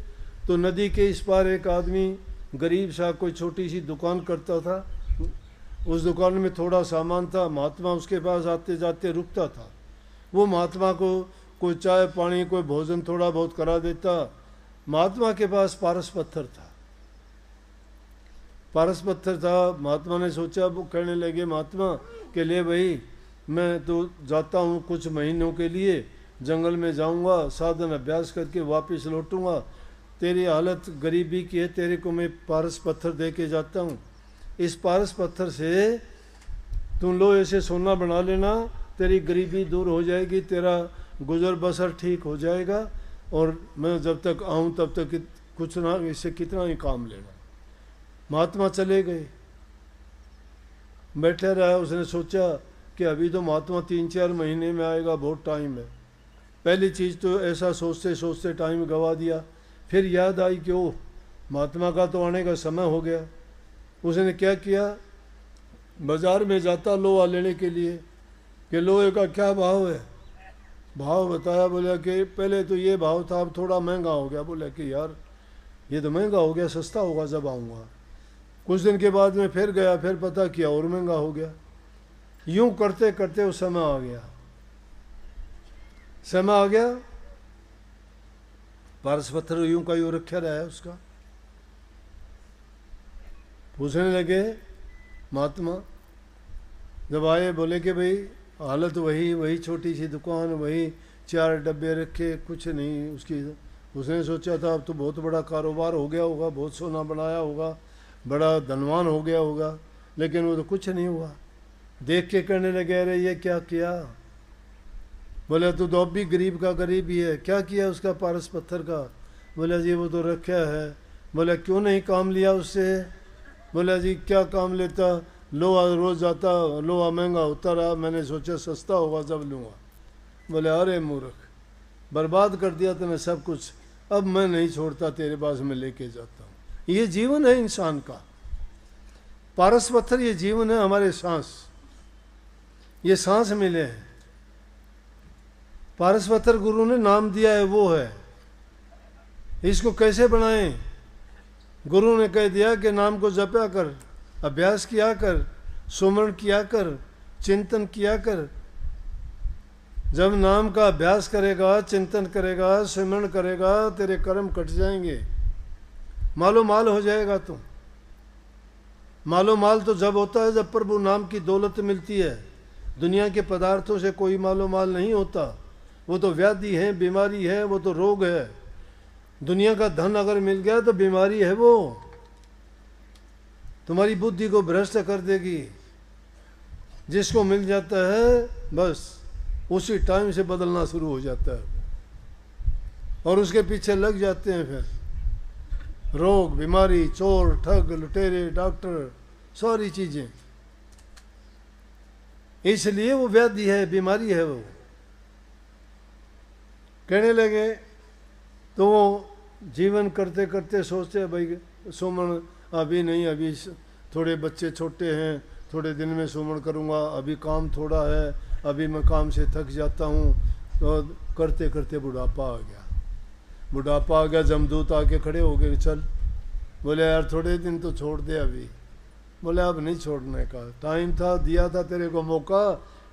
तो नदी के इस पार एक आदमी गरीब सा कोई छोटी सी दुकान करता था। उस दुकान में थोड़ा सामान था। महात्मा उसके पास आते जाते रुकता था। वो महात्मा को कोई चाय पानी, कोई भोजन थोड़ा बहुत करा देता। महात्मा के पास पारस पत्थर था। पारस पत्थर था। महात्मा ने सोचा, वो कहने लगे महात्मा के लिए, भाई मैं तो जाता हूँ कुछ महीनों के लिए, जंगल में जाऊँगा, साधन अभ्यास करके वापस लौटूंगा। तेरी हालत गरीबी की है, तेरे को मैं पारस पत्थर दे के जाता हूँ। इस पारस पत्थर से तुम लोहे से सोना बना लेना, तेरी गरीबी दूर हो जाएगी, तेरा गुजर बसर ठीक हो जाएगा, और मैं जब तक आऊँ तब तक कुछ ना, इससे कितना ही काम लेना। महात्मा चले गए, बैठे रहा। उसने सोचा कि अभी तो महात्मा 3-4 महीने में आएगा, बहुत टाइम है। पहली चीज़ तो ऐसा सोचते सोचते टाइम गवा दिया। फिर याद आई कि ओह, महात्मा का तो आने का समय हो गया। उसने क्या किया, बाज़ार में जाता लोहा लेने के लिए कि लोहे का क्या भाव है। भाव बताया, बोला कि पहले तो ये भाव था, अब थोड़ा महंगा हो गया। बोला कि यार ये तो महंगा हो गया, सस्ता होगा जब आऊँगा। कुछ दिन के बाद में फिर गया, फिर पता किया और महंगा हो गया। यूं करते करते वो समय आ गया, समय आ गया, पारस पत्थर यूं का यूं रखा रहा है उसका। पूछने लगे महात्मा, जब आए बोले कि भाई हालत वही वही, छोटी सी दुकान, वही 4 डब्बे रखे, कुछ नहीं उसकी। उसने सोचा था अब तो बहुत बड़ा कारोबार हो गया होगा, बहुत सोना बनाया होगा, बड़ा धनवान हो गया होगा, लेकिन वो तो कुछ नहीं हुआ। देख के कहने लगे अरे ये क्या किया? बोले तू तो अब भी गरीब का गरीब ही है। क्या किया उसका पारस पत्थर का? बोला जी वो तो रखा है। बोला क्यों नहीं काम लिया उससे? बोला जी क्या काम लेता, लोहा रोज जाता, लोहा महंगा होता रहा, मैंने सोचा सस्ता होगा जब लूँगा। बोले अरे मूर्ख, बर्बाद कर दिया तूने सब कुछ, अब मैं नहीं छोड़ता, तेरे पास में लेके जाता हूँ। ये जीवन है इंसान का। पारस पत्थर ये जीवन है, हमारे सांस, ये सांस मिले हैं। पारस पत्थर गुरु ने नाम दिया है, वो है। इसको कैसे बनाएं? गुरु ने कह दिया कि नाम को जपया कर, अभ्यास किया कर, सुमरण किया कर, चिंतन किया कर। जब नाम का अभ्यास करेगा, चिंतन करेगा, सुमरण करेगा, तेरे कर्म कट जाएंगे, मालो माल हो जाएगा तू। मालो माल तो जब होता है जब प्रभु नाम की दौलत मिलती है। दुनिया के पदार्थों से कोई मालो माल नहीं होता, वो तो व्याधि है, बीमारी है, वो तो रोग है। दुनिया का धन अगर मिल गया तो बीमारी है, वो तुम्हारी बुद्धि को भ्रष्ट कर देगी। जिसको मिल जाता है बस उसी टाइम से बदलना शुरू हो जाता है और उसके पीछे लग जाते हैं फिर रोग, बीमारी, चोर, ठग, लुटेरे, डॉक्टर, सारी चीजें। इसलिए वो व्याधि है, बीमारी है वो। कहने लगे तो वो जीवन करते करते सोचते भाई सुमन अभी नहीं, अभी थोड़े बच्चे छोटे हैं, थोड़े दिन में सुमन करूँगा, अभी काम थोड़ा है, अभी मैं काम से थक जाता हूँ। तो करते करते बुढ़ापा आ गया। बुढ़ापा आ गया, जमदूत आके खड़े हो गए, चल। बोले यार थोड़े दिन तो छोड़ दे अभी। बोले अब नहीं छोड़ने का टाइम था, दिया था तेरे को मौका।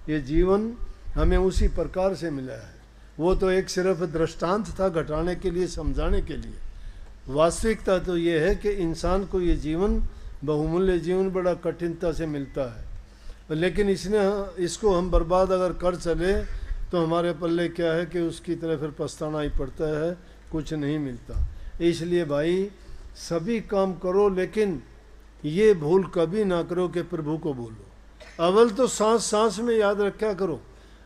ये जीवन हमें उसी प्रकार से मिला है। वो तो एक सिर्फ दृष्टांत था घटाने के लिए, समझाने के लिए। वास्तविकता तो ये है कि इंसान को ये जीवन, बहुमूल्य जीवन, बड़ा कठिनता से मिलता है। लेकिन इसको हम बर्बाद अगर कर चले तो हमारे पल्ले क्या है कि उसकी तरह फिर पछताना ही पड़ता है, कुछ नहीं मिलता। इसलिए भाई सभी काम करो, लेकिन ये भूल कभी ना करो कि प्रभु को भूलो। अव्वल तो सांस सांस में याद रखा करो,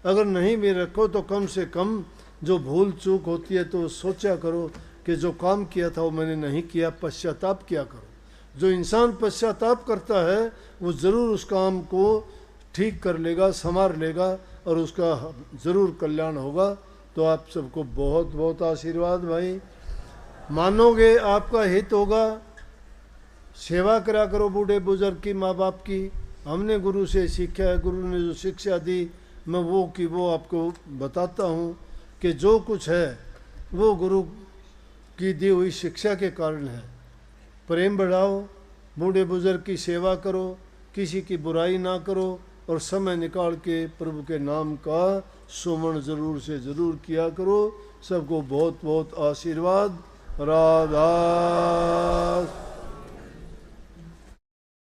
अगर नहीं भी रखो तो कम से कम जो भूल चूक होती है तो सोचा करो कि जो काम किया था वो मैंने नहीं किया, पश्चाताप किया करो। जो इंसान पश्चाताप करता है वो ज़रूर उस काम को ठीक कर लेगा, संवार लेगा और उसका ज़रूर कल्याण होगा। तो आप सबको बहुत बहुत आशीर्वाद भाई। मानोगे आपका हित होगा। सेवा करा करो बूढ़े बुजुर्ग की, माँ बाप की। हमने गुरु से सीखा है, गुरु ने जो शिक्षा दी मैं वो आपको बताता हूँ कि जो कुछ है वो गुरु की दी हुई शिक्षा के कारण है। प्रेम बढ़ाओ, बूढ़े बुजुर्ग की सेवा करो, किसी की बुराई ना करो और समय निकाल के प्रभु के नाम का सुमरण ज़रूर से ज़रूर किया करो। सबको बहुत बहुत आशीर्वाद। राधा